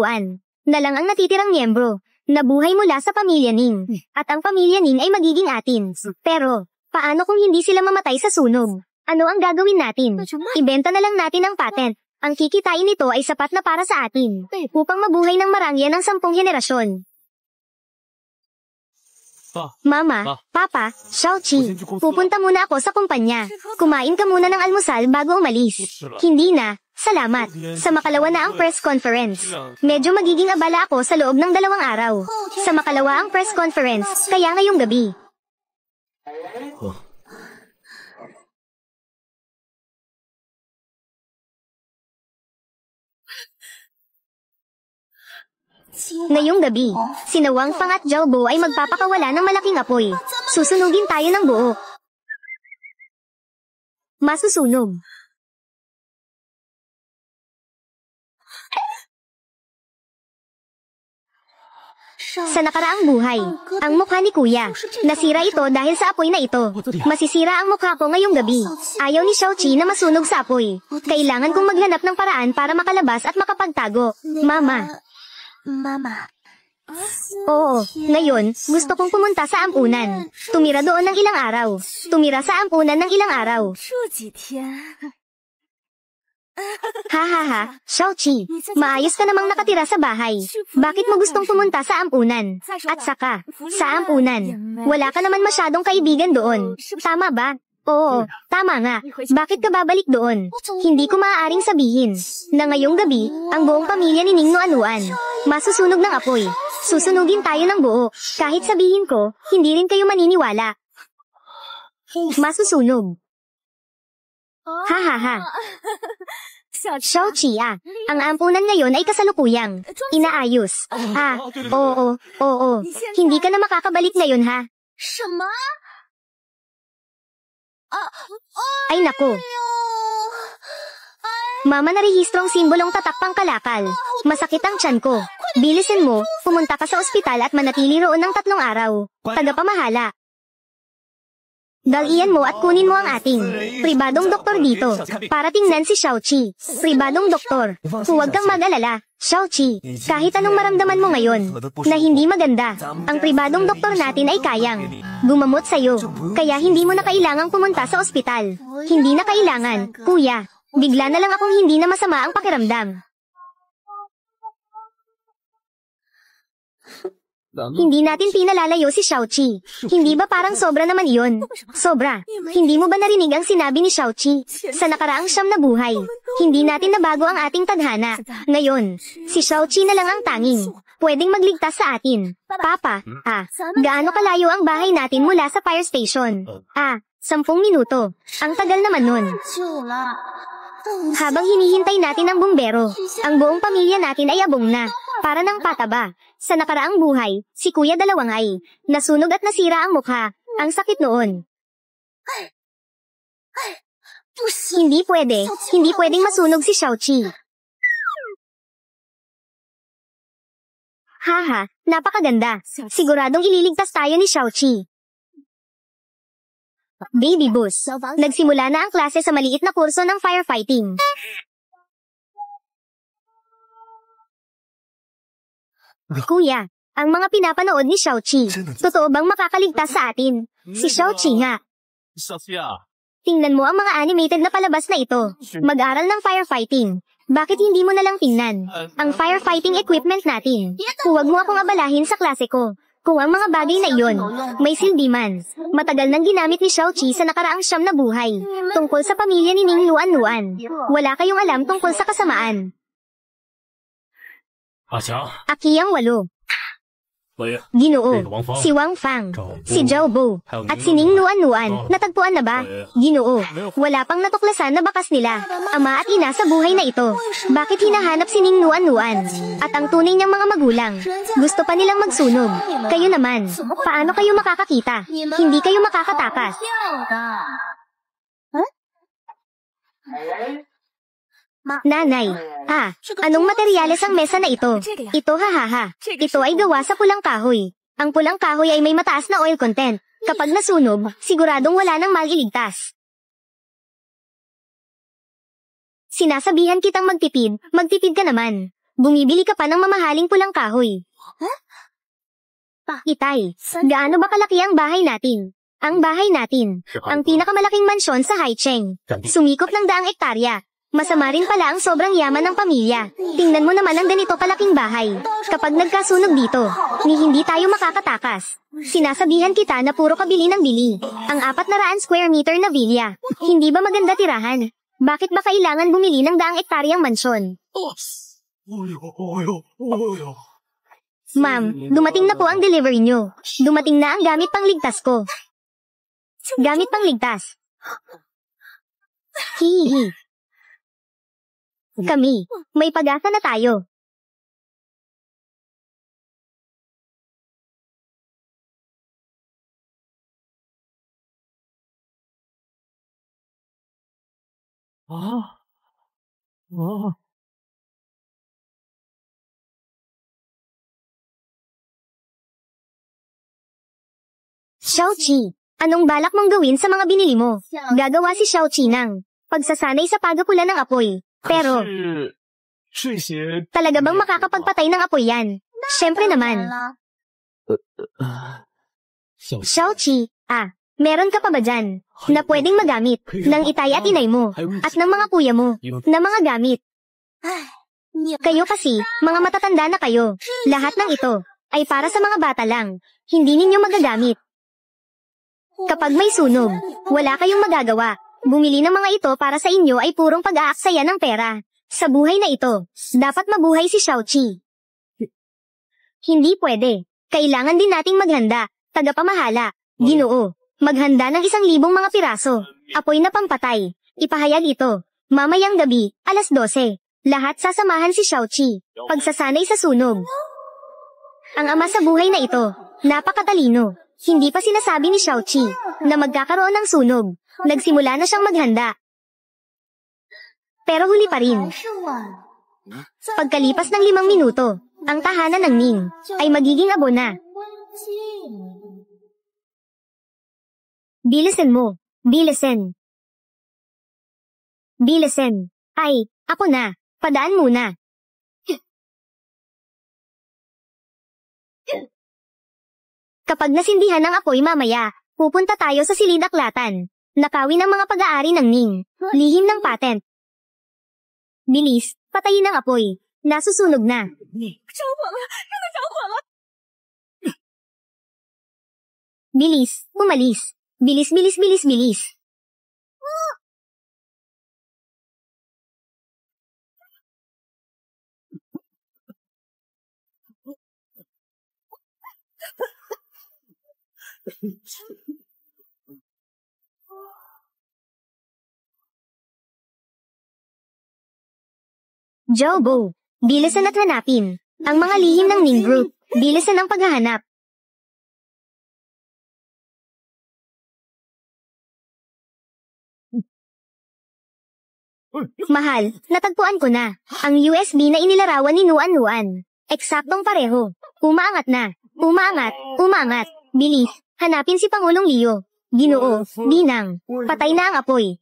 na lang ang natitirang miyembro. nabuhay mula sa pamilya Ning. At ang pamilya Ning ay magiging atin. Pero, paano kung hindi sila mamatay sa sunog? Ano ang gagawin natin? Ibenta na lang natin ang patent. Ang kikitain nito ay sapat na para sa atin, upang mabuhay ng marangya ng 10 henerasyon. Mama, Papa, Xiaoqi, pupunta muna ako sa kumpanya. Kumain ka muna ng almusal bago umalis. Hindi na, salamat. Sa makalawa na ang press conference. Medyo magiging abala ako sa loob ng 2 araw. Sa makalawa ang press conference, kaya ngayong gabi. Ngayong gabi, sina Wang Fang at Zhao Bo ay magpapakawala ng malaking apoy. Susunugin tayo ng buo. Masusunog. Sa nakaraang buhay, ang mukha ni Kuya, nasira ito dahil sa apoy na ito. Masisira ang mukha ko ngayong gabi. Ayaw ni Xiaoqi na masunog sa apoy. Kailangan kong maghanap ng paraan para makalabas at makapagtago. Mama. Oo, ngayon, gusto kong pumunta sa ampunan. Tumira doon ng ilang araw. Tumira sa ampunan ng ilang araw. Ha, Xiaoqi, maayos ka namang nakatira sa bahay. Bakit mo gustong pumunta sa ampunan? At saka, sa ampunan, wala ka naman masyadong kaibigan doon. Tama ba? Oo, tama nga. Bakit ka babalik doon? Hindi ko maaaring sabihin na ngayong gabi, ang buong pamilya ni Ning Nuanuan masusunog ng apoy. Susunugin tayo ng buo. Kahit sabihin ko, hindi rin kayo maniniwala. Masusunog. Ha. Xiaoqi, ang ampunan ngayon ay kasalukuyang inaayos. Oo. Hindi ka na makakabalik ngayon, ha? Ay nako. Mama, narehistrong simbolong tatak pangkalakal. Masakit ang tiyan ko. Bilisin mo, pumunta ka sa ospital at manatili roon ng 3 araw. Tagapamahala. Dalian mo at kunin mo ang ating pribadong doktor dito para tingnan si Xiaoqi. Pribadong doktor. Huwag kang mag-alala, Xiaoqi. Kahit anong maramdaman mo ngayon na hindi maganda, ang pribadong doktor natin ay kayang gumamot sa'yo. Kaya hindi mo na kailangang pumunta sa ospital. Hindi na kailangan, kuya. Bigla na lang akong hindi na masama ang pakiramdam. Hindi natin pinalalayo si Xiaoqi. Hindi ba parang sobra naman iyon? Sobra. Hindi mo ba narinig ang sinabi ni Xiaoqi? Sa nakaraang 9 na buhay, hindi natin nabago ang ating tadhana. Ngayon, si Xiaoqi na lang ang tanging pwedeng magligtas sa atin. Papa, gaano kalayo ang bahay natin mula sa fire station? 10 minuto. Ang tagal naman nun. Habang hinihintay natin ang bumbero, ang buong pamilya natin ay abong na. Para ng pataba. Sa nakaraang buhay, si Kuya Dalawangay, nasunog at nasira ang mukha. Ang sakit noon. Hindi pwedeng masunog si Xiaoqi. Haha, napakaganda. Siguradong ililigtas tayo ni Xiaoqi. Baby Boss, nagsimula na ang klase sa maliit na kurso ng firefighting. Kuya, ang mga pinapanood ni Xiaoqi, totoo bang makakaligtas sa atin? Si Xiaoqi nga. Tingnan mo ang mga animated na palabas na ito. Mag-aral ng firefighting. Bakit hindi mo na lang tingnan ang firefighting equipment natin? Huwag mo akong abalahin sa klase ko. Kung ang mga bagay na iyon, may silbi man. Matagal nang ginamit ni Xiaoqi sa nakaraang 9 na buhay. Tungkol sa pamilya ni Ning Nuanuan. Wala kayong alam tungkol sa kasamaan. Aki ang 8. Ginoo, si Wang Fang, si Zhao Bo, at si Ning Nuanuan, natagpuan na ba? Ginoo, wala pang natuklasan na bakas nila, ama at ina sa buhay na ito. Bakit hinahanap si Ning Nuanuan? At ang tunay niyang mga magulang, gusto pa nilang magsunog. Kayo naman, paano kayo makakakita? Hindi kayo makakatakas. Nanay, anong materyales ang mesa na ito? Ito hahaha. Ito ay gawa sa pulang kahoy. Ang pulang kahoy ay may mataas na oil content. Kapag nasunog, siguradong wala nang maliligtas. Sinasabihan kitang magtipid ka naman. Bumibili ka pa ng mamahaling pulang kahoy. Itay, gaano ba kalaki ang bahay natin? Ang bahay natin, ang pinakamalaking mansyon sa Haicheng. Sumikop ng daang ektarya. Masama rin pala ang sobrang yaman ng pamilya. Tingnan mo naman ang ganito kalaking bahay. Kapag nagkasunog dito, ni hindi tayo makakatakas. Sinasabihan kita na puro kabili ng bili. Ang 400 square meter na villa. Hindi ba maganda tirahan? Bakit ba kailangan bumili ng daang ektaryang mansyon? Ma'am, dumating na po ang delivery nyo. Dumating na ang gamit pangligtas ko. Gamit pangligtas. Hihihi. Kami, may pag-asa na tayo. Xiaoqi, anong balak mong gawin sa mga binili mo? Gagawa si Xiaoqi ng pagsasanay sa pagapula ng apoy. Pero, talaga bang makakapagpatay ng apoy yan? Siyempre naman. Xiaoqi, meron ka pa ba dyan na pwedeng magamit ng itay at inay mo at ng mga kuya mo na mga gamit? Kayo kasi, mga matatanda na kayo. Lahat ng ito ay para sa mga bata lang. Hindi ninyo magagamit. Kapag may sunog, wala kayong magagawa. Bumili ng mga ito para sa inyo ay purong pag-aaksaya ng pera. Sa buhay na ito, dapat mabuhay si Xiaoqi. Hindi pwede. Kailangan din nating maghanda. Tagapamahala, Ginoo. Maghanda ng 1,000 mga piraso. Apoy na pampatay. Ipahayag ito. Mamayang gabi, 12:00. Lahat sasamahan si Xiaoqi. Pagsasanay sa sunog. Ang ama sa buhay na ito, napakatalino. Hindi pa sinasabi ni Xiaoqi na magkakaroon ng sunog. Nagsimula na siyang maghanda. Pero huli pa rin. Pagkalipas ng 5 minuto, ang tahanan ng Ning ay magiging abo na. Bilisan mo. Bilisan. Bilisan. Ay, ako na. Padaan muna. Kapag nasindihan ang apoy mamaya, pupunta tayo sa Silid-Aklatan. Nakawin ang mga pag-aari ng Ning. Lihim ng patent. Bilis, patayin ang apoy. Nasusunog na. Bilis, umalis. Bilis, bilis, bilis, bilis. Jobo, bilisan at hanapin ang mga lihim ng Ning Group. Bilisan ang paghahanap. Mahal, natagpuan ko na. Ang USB na inilarawan ni Nuan. Eksaktong pareho. Umaangat na. Umaangat, umaangat. Bilis, hanapin si Pangulong Leo. Ginoo, Binang. Patay na ang apoy.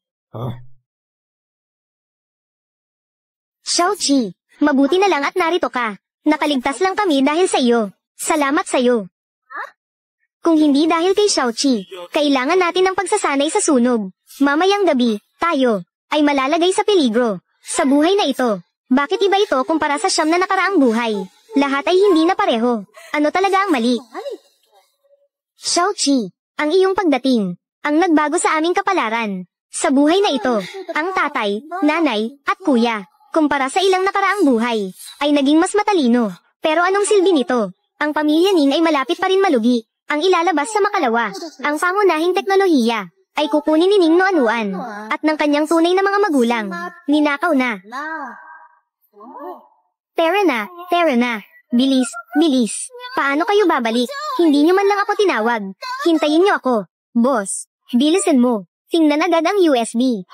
Xiaoqi, mabuti na lang at narito ka. Nakaligtas lang kami dahil sa iyo. Salamat sa iyo. Kung hindi dahil kay Xiaoqi, kailangan natin ng pagsasanay sa sunog. Mamayang gabi, tayo ay malalagay sa peligro. Sa buhay na ito, bakit iba ito kumpara sa siyam na nakaraang buhay? Lahat ay hindi na pareho. Ano talaga ang mali? Xiaoqi, ang iyong pagdating, ang nagbago sa aming kapalaran. Sa buhay na ito, ang tatay, nanay, at kuya, kumpara sa ilang nakaraang buhay, ay naging mas matalino. Pero anong silbi nito? Ang pamilya Ning ay malapit pa rin malugi. Ang ilalabas sa makalawa, ang pangunahing teknolohiya, ay kukunin ni Ning Nuan at ng kanyang tunay na mga magulang. Ninakaw na. Tara na. Bilis, bilis. Paano kayo babalik? Hindi nyo man lang ako tinawag. Hintayin nyo ako. Boss, bilisan mo. Tingnan agad ang USB.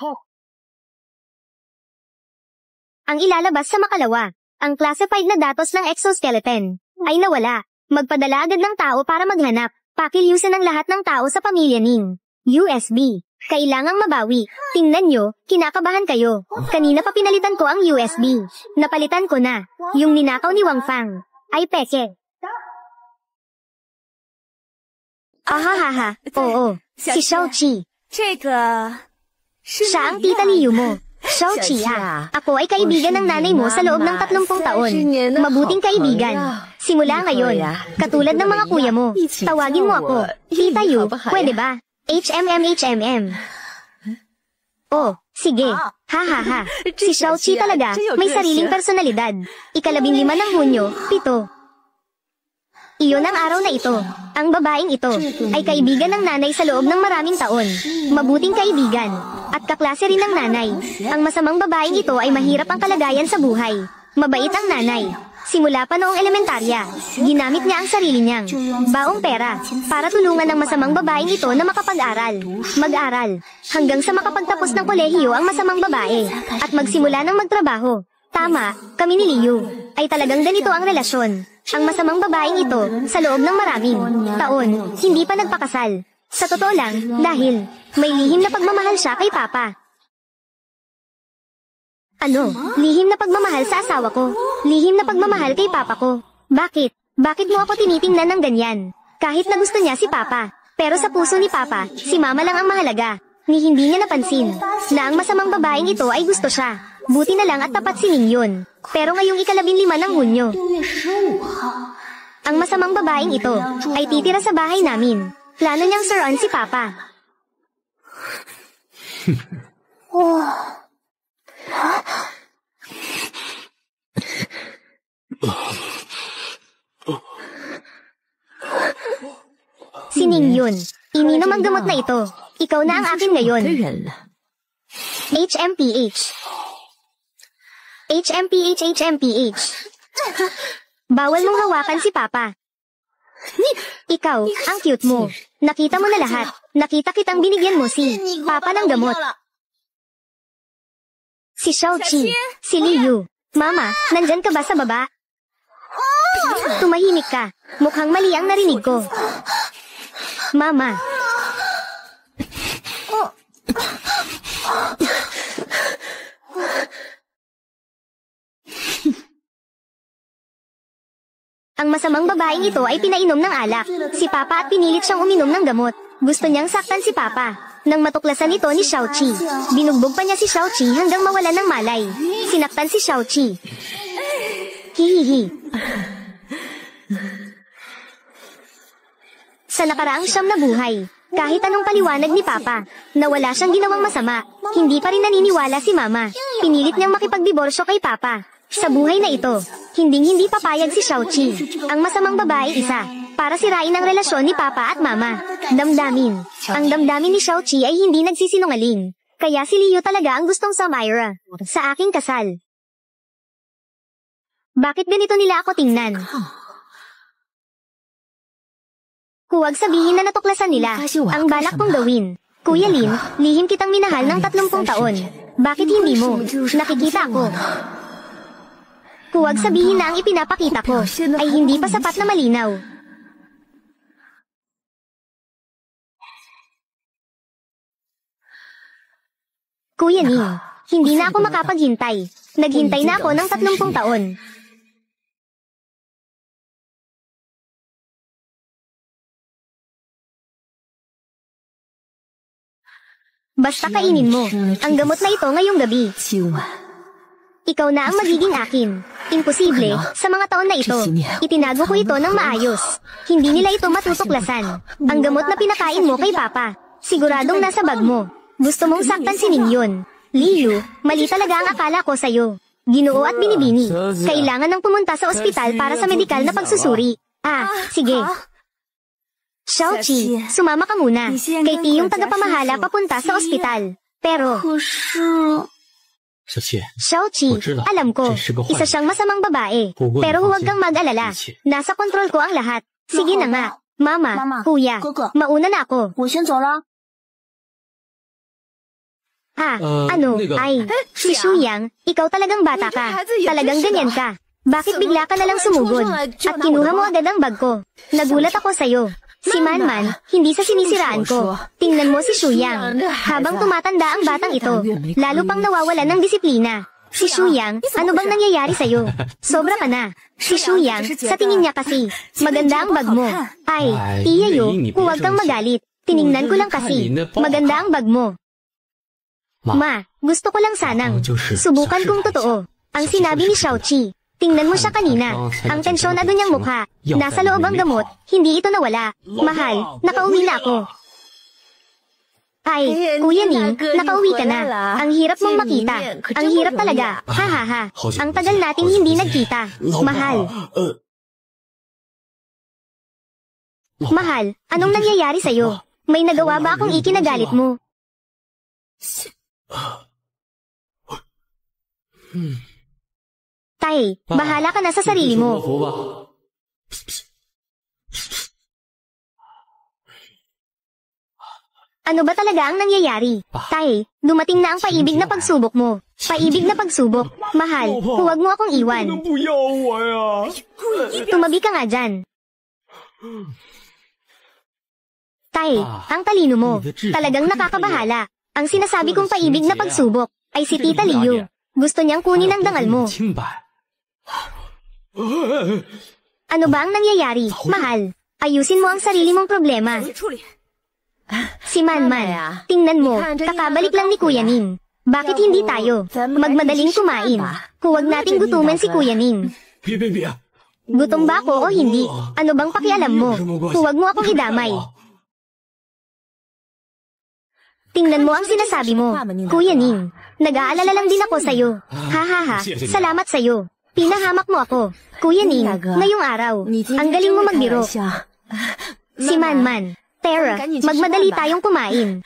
Ang ilalabas sa makalawa, ang classified na datos ng exoskeleton, ay nawala. Magpadala agad ng tao para maghanap. Pakilyusan ang lahat ng tao sa pamilya Ning. USB. Kailangang mabawi. Tingnan nyo, kinakabahan kayo. Kanina pa pinalitan ko ang USB. Napalitan ko na. Yung ninakaw ni Wang Fang ay peke. Ahahaha, oo. Si Xiaoqi. Siya ang tita Liu mo. Xiaoqi Ako ay kaibigan ng nanay mo sa loob ng 30 taon. Mabuting kaibigan. Simula ngayon, katulad ng mga kuya mo, tawagin mo ako, Tita Yu, pwede ba? HMM. Oh, sige. Hahaha. Si Xiaoqi talaga, may sariling personalidad. 15 ng Hunyo, 7. Iyon ang araw na ito. Ang babaeng ito ay kaibigan ng nanay sa loob ng maraming taon. Mabuting kaibigan. At kaklase rin ng nanay. Ang masamang babaeng ito ay mahirap ang kalagayan sa buhay. Mabait ang nanay. Simula pa noong elementarya, ginamit niya ang sarili niyang baong pera para tulungan ang masamang babaeng ito na makapag-aral. Mag-aral. Hanggang sa makapagtapos ng kolehiyo ang masamang babae. At magsimula ng magtrabaho. Tama, kami ni Liu. Ay talagang ganito ang relasyon. Ang masamang babaeng ito, sa loob ng maraming taon, hindi pa nagpakasal. Sa totoo lang, dahil may lihim na pagmamahal siya kay Papa. Ano? Lihim na pagmamahal sa asawa ko. Lihim na pagmamahal kay Papa ko. Bakit? Bakit mo ako tinitingnan ng ganyan? Kahit na gusto niya si Papa. Pero sa puso ni Papa, si Mama lang ang mahalaga. Ni hindi niya napansin na ang masamang babaeng ito ay gusto siya. Buti na lang at tapat si Ningyon. Pero ngayong 15 ng Hunyo, ang masamang babaeng ito ay titira sa bahay namin. Plano niyang suruan si Papa. Si Ningyon, ininom ang gamot na ito. Ikaw na ang akin ngayon. HMPH. Bawal mong hawakan si Papa. Ikaw, ang cute mo. Nakita mo na lahat. Nakita kitang binigyan mo si Papa ng gamot. Si Xiaoqi, si Liu. Mama, nandyan ka ba sa baba? Tumahimik ka. Mukhang mali ang narinig ko. Mama. Ang masamang babaeng ito ay pinainom ng alak. Si Papa at pinilit siyang uminom ng gamot. Gusto niyang saktan si Papa. Nang matuklasan ito ni Xiaoqi, binugbog pa niya si Xiaoqi hanggang mawalan ng malay. Sinaktan si Xiaoqi. Hihihi. Sa nakaraang 9 na buhay, kahit anong paliwanag ni Papa, na wala siyang ginawang masama, hindi pa rin naniniwala si Mama. Pinilit niyang makipagdiborsyo kay Papa. Sa buhay na ito, hinding-hindi papayag si Xiaoqi, ang masamang babae isa, para sirain ang relasyon ni Papa at Mama. Damdamin. Ang damdamin ni Xiaoqi ay hindi nagsisinungaling. Kaya si Liu talaga ang gustong Samira sa aking kasal. Bakit ganito nila ako tingnan? Huwag sabihin na natuklasan nila ang balak kong gawin. Kuya Lin, lihim kitang minahal ng 30 taon. Bakit hindi mo nakikita ako? Huwag sabihin na ang ipinapakita ko ay hindi pa sapat na malinaw. Kuya Ning, hindi na ako makapaghintay. Naghintay na ako ng 30 taon. Basta kainin mo ang gamot na ito ngayong gabi. Ikaw na ang magiging akin. Imposible, sa mga taon na ito, itinago ko ito ng maayos. Hindi nila ito matutuklasan. Ang gamot na pinakain mo kay Papa, siguradong nasa bag mo. Gusto mong saktan si Ningyon. Liu, mali talaga ang akala ko sa'yo. Ginoo at binibini. Kailangan nang pumunta sa ospital para sa medikal na pagsusuri. Sige. Xiaoqi, sumama ka muna. Kay Tiyong tagapamahala papunta sa ospital. Pero... Xiaoqi, alam ko, isa siyang masamang babae. Pero huwag kang mag-alala. Nasa kontrol ko ang lahat. Sige na nga. Mama, kuya, mauna na ako. Si Shuyang, ikaw talagang bata ka. Talagang ganyan ka. Bakit bigla ka nalang sumugod? At kinuha mo agad ang bag ko. Nagulat ako sa'yo. Si Manman, hindi sa sinisiraan ko. Tingnan mo si Shuyang. Habang tumatanda ang batang ito, lalo pang nawawalan ng disiplina. Si Shuyang, ano bang nangyayari sa'yo? Sobra ka na. Si Shuyang, sa tingin niya kasi, maganda ang bag mo. Ay, Tiyayo, huwag kang magalit. Tiningnan ko lang kasi, maganda ang bag mo. Ma, gusto ko lang sanang, subukan kung totoo. Ang sinabi ni Xiaoqi, tingnan mo siya kanina, ang tensyonado niyang mukha, nasa loob ang gamot, hindi ito nawala. Mahal, nakauwi na ako. Ay, Kuya Ning, nakauwi ka na. Ang hirap mong makita. Ang hirap talaga. Ha ha ha. Ang tagal nating hindi nagkita. Mahal. Mahal, anong nangyayari sa'yo? May nagawa ba akong ikinagalit mo? Tay, bahala ka na sa sarili mo. Ano ba talaga ang nangyayari? Tay, dumating na ang paibig na pagsubok mo. Paibig na pagsubok. Mahal, huwag mo akong iwan. Tumabi ka nga dyan. Tay, ang talino mo. Talagang nakakabahala. Ang sinasabi kong paibig na pagsubok ay si Tita Liu. Gusto niyang kunin ang dangal mo. Ano ba ang nangyayari? Mahal, ayusin mo ang sarili mong problema. Si Manman, tingnan mo, kakabalik lang ni Kuya Ning. Bakit hindi tayo magmadaling kumain? Huwag nating gutuman si Kuya Ning. Gutom ba ako o hindi? Ano bang pakialam mo? Huwag mo akong idamay. Tingnan mo ang sinasabi mo, Kuya Ning. Nag-aalala lang din ako sa'yo. Ha ha ha, salamat sa'yo. Pinahamak mo ako. Kuya Ning, ngayong araw, ang galing mo magbiro. Si Manman, Tara, magmadali tayong kumain.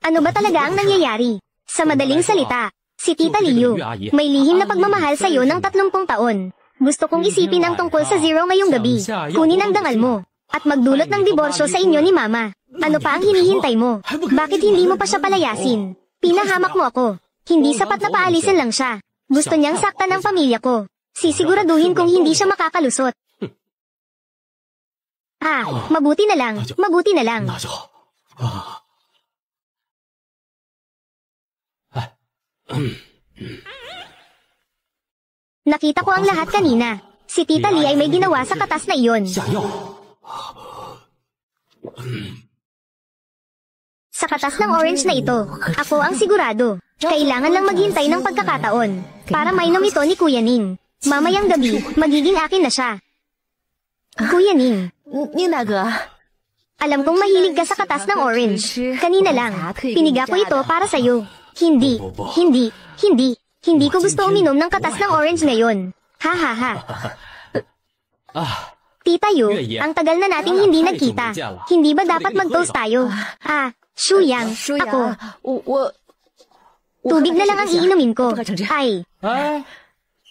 Ano ba talaga ang nangyayari? Sa madaling salita, si Tita Liu, may lihim na pagmamahal sa'yo ng 30 taon. Gusto kong isipin ang tungkol sa Zero ngayong gabi. Kunin ang dangal mo, at magdulot ng diborsyo sa inyo ni Mama. Ano pa ang hinihintay mo? Bakit hindi mo pa siya palayasin? Pinahamak mo ako. Hindi sapat na paalisin lang siya. Gusto niyang saktan ng pamilya ko. Sisiguraduhin kong hindi siya makakalusot. Mabuti na lang, mabuti na lang. Nakita ko ang lahat kanina. Si Tita Lee ay may ginawa sa katas na iyon. Sa katas ng orange na ito, ako ang sigurado. Kailangan lang maghintay ng pagkakataon para mainom ito ni Kuya Ning. Mamayang gabi, magiging akin na siya. Kuya Ning, alam kong mahilig ka sa katas ng orange. Kanina lang, piniga ko ito para sa'yo. Hindi ko gusto uminom ng katas ng orange ngayon. Ha ha ha. Tita Yu, ang tagal na nating hindi nagkita. Hindi ba dapat mag-toast tayo? Shuyang, ako. Tubig na lang ang iinumin ko. Ay.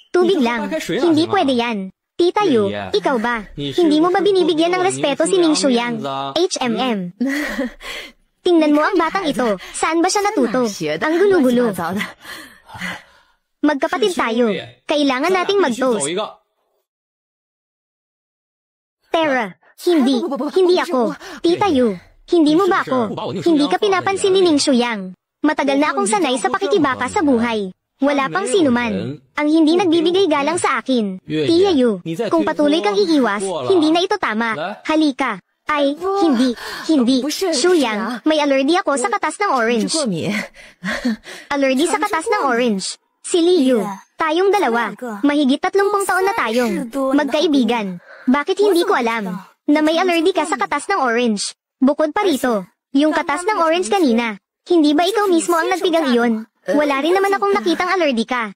Tubig lang. Hindi pwede yan. Tita Yu, ikaw ba? Hindi mo ba binibigyan ng respeto si Ning Shuyang? HMM. Tingnan mo ang batang ito. Saan ba siya natuto? Ang gulo-gulo. Magkapatid tayo. Kailangan nating mag-toast. Tara, hindi ako. Tita Yu, hindi mo ba ako? Hindi ka pinapansin ni Ning Shuyang. Matagal na akong sanay sa pakikibaka sa buhay. Wala pang sinuman ang hindi nagbibigay galang sa akin. Tia Yu, kung patuloy kang iiwas, hindi na ito tama. Halika. Ay, hindi. Shuyang, may allergy ako sa katas ng orange. Allergy sa katas ng orange. Si Liu, tayong dalawa, mahigit 30 taon na tayong magkaibigan. Bakit hindi ko alam na may allergy ka sa katas ng orange? Bukod pa rito, yung katas ng orange kanina, hindi ba ikaw mismo ang nagpigang iyon? Wala rin naman akong nakitang allergy ka.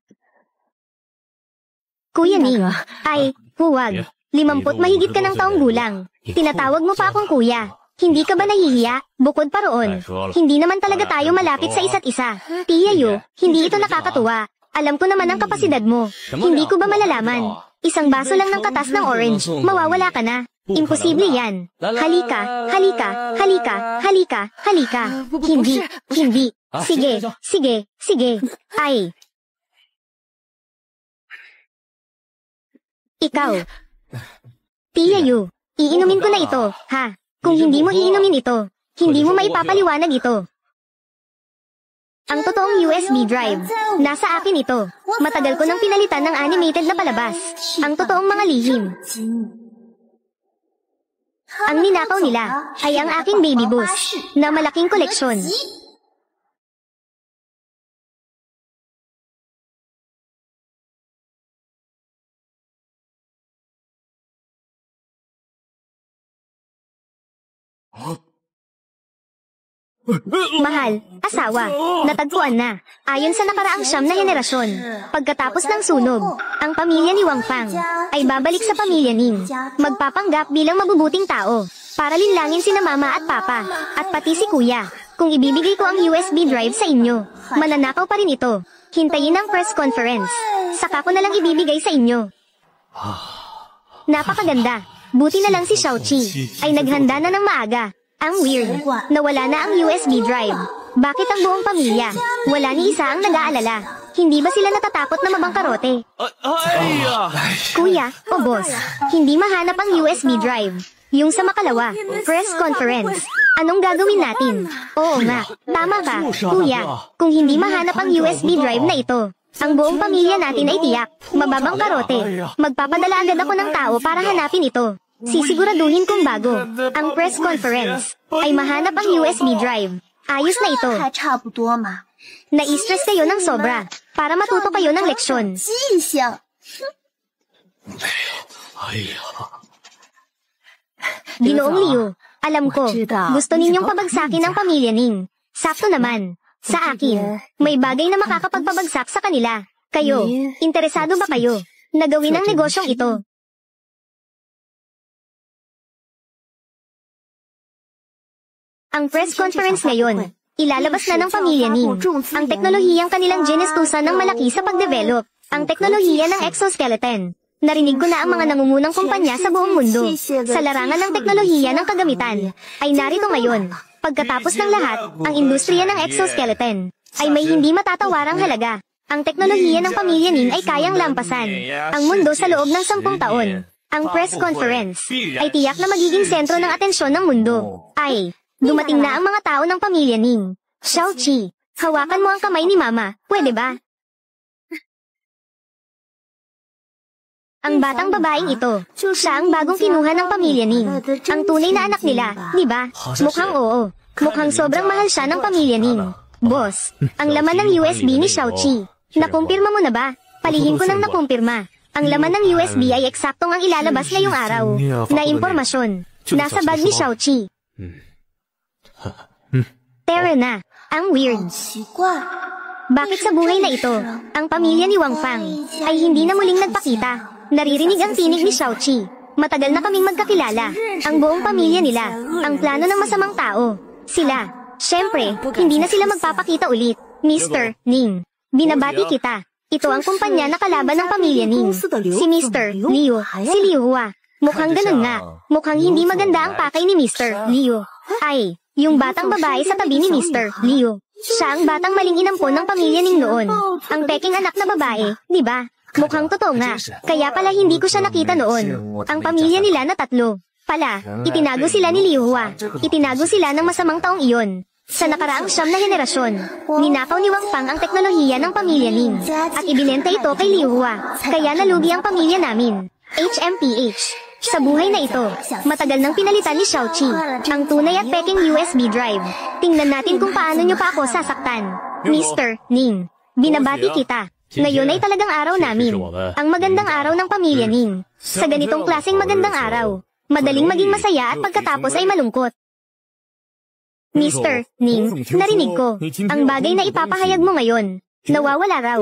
Kuya Ning, ay, huwag. 50 mahigit ka ng taong gulang. Tinatawag mo pa akong kuya. Hindi ka ba nahihiya? Bukod pa roon, hindi naman talaga tayo malapit sa isa't isa. Tia Yu, hindi ito nakakatuwa. Alam ko naman ang kapasidad mo. Hindi ko ba malalaman? Isang baso lang ng katas ng orange, mawawala ka na. Imposible yan. Halika. Hindi. Sige. Ay. Ikaw. Tia Yu, Iinumin ko na ito, ha? Kung hindi mo iinumin ito, hindi mo maipapaliwanag ito. Ang totoong USB drive, nasa akin ito. Matagal ko nang pinalitan ng animated na palabas. Ang totoong mga lihim. Ang ninakaw nila ay ang aking baby boost na malaking koleksyon. Mahal, asawa, natagpuan na. Ayon sa nakaraang 9 na henerasyon, pagkatapos ng sunog, ang pamilya ni Wang Fang ay babalik sa pamilya Ning. Magpapanggap bilang mabubuting tao, para linlangin sina mama at papa, at pati si kuya. Kung ibibigay ko ang USB drive sa inyo, mananakaw pa rin ito. Hintayin ang press conference. Saka ko na lang ibibigay sa inyo. Napakaganda. Buti na lang si Xiaoqi ay naghanda na ng maaga. Ang weird, nawala na ang USB drive. Bakit ang buong pamilya? Wala ni isa ang nag-aalala. Hindi ba sila natatakot na mabangkarote? Kuya, o boss, hindi mahanap ang USB drive. Yung sa makalawa, press conference. Anong gagawin natin? Oo nga, tama ka, kuya. Kung hindi mahanap ang USB drive na ito, ang buong pamilya natin ay tiyak, mababangkarote. Magpapadala agad ako ng tao para hanapin ito. Sisiguraduhin kong bago ang press conference ay mahanap ang USB drive. Ayos na ito. Na-stress kayo ng sobra para matuto kayo ng leksyon. Ginoong Liu, alam ko, gusto ninyong pabagsakin ang pamilya Ning. Sakto naman. Sa akin, may bagay na makakapagpabagsak sa kanila. Kayo, interesado ba kayo na gawin ang negosyong ito? Ang press conference ngayon, ilalabas na ng pamilya Ning ang teknolohiyang kanilang ginestusan ng malaki sa pagdevelop, ang teknolohiya ng exoskeleton. Narinig ko na ang mga nangungunang kumpanya sa buong mundo sa larangan ng teknolohiya ng kagamitan ay narito ngayon. Pagkatapos ng lahat, ang industriya ng exoskeleton ay may hindi matatawarang halaga. Ang teknolohiya ng pamilya Ning ay kayang lampasan ang mundo sa loob ng 10 taon. Ang press conference ay tiyak na magiging sentro ng atensyon ng mundo. Dumating na ang mga tao ng pamilya Ning. Xiaoqi, hawakan mo ang kamay ni Mama, pwede ba? Ang batang babaeng ito, siya ang bagong kinuha ng pamilya Ning. Ang tunay na anak nila, di ba? Mukhang oo. Mukhang sobrang mahal siya ng pamilya Ning. Boss, ang laman ng USB ni Xiaoqi. Nakumpirma mo na ba? Palihim ko nang nakumpirma. Ang laman ng USB ay eksaktong ang ilalabas ngayong araw na impormasyon. Nasa bag ni Xiaoqi. Tara na, ang weird. Bakit sa buhay na ito, ang pamilya ni Wang Fang ay hindi na muling nagpakita? Naririnig ang tinig ni Xiaoqi. Matagal na kaming magkakilala. Ang buong pamilya nila, ang plano ng masamang tao. Sila, syempre, hindi na sila magpapakita ulit. Mr. Ning, binabati kita. Ito ang kumpanya na kalaban ng pamilya Ning. Si Mr. Liu, si Liu Hua. Mukhang ganun nga. Mukhang hindi maganda ang pakay ni Mr. Liu. Yung batang babae sa tabi ni Mr. Liu. Siya ang batang maling inampon ng pamilya Ning noon. Ang peking anak na babae, di ba? Mukhang totoo nga. Kaya pala hindi ko siya nakita noon. Ang pamilya nila na 3. Pala, itinago sila ni Liu Hua. Itinago sila ng masamang taong iyon. Sa nakaraang 9 na henerasyon, ninakaw ni Wang Fang ang teknolohiya ng pamilya Ning. At ibinenta ito kay Liu Hua. Kaya nalugi ang pamilya namin. HMPH. Sa buhay na ito, matagal nang pinalitan ni Xiaoqi ang tunay at peking USB drive. Tingnan natin kung paano nyo pa ako sasaktan. Mr. Ning, binabati kita. Ngayon ay talagang araw namin. Ang magandang araw ng pamilya Ning. Sa ganitong klaseng magandang araw, madaling maging masaya at pagkatapos ay malungkot. Mr. Ning, narinig ko, ang bagay na ipapahayag mo ngayon, nawawala raw.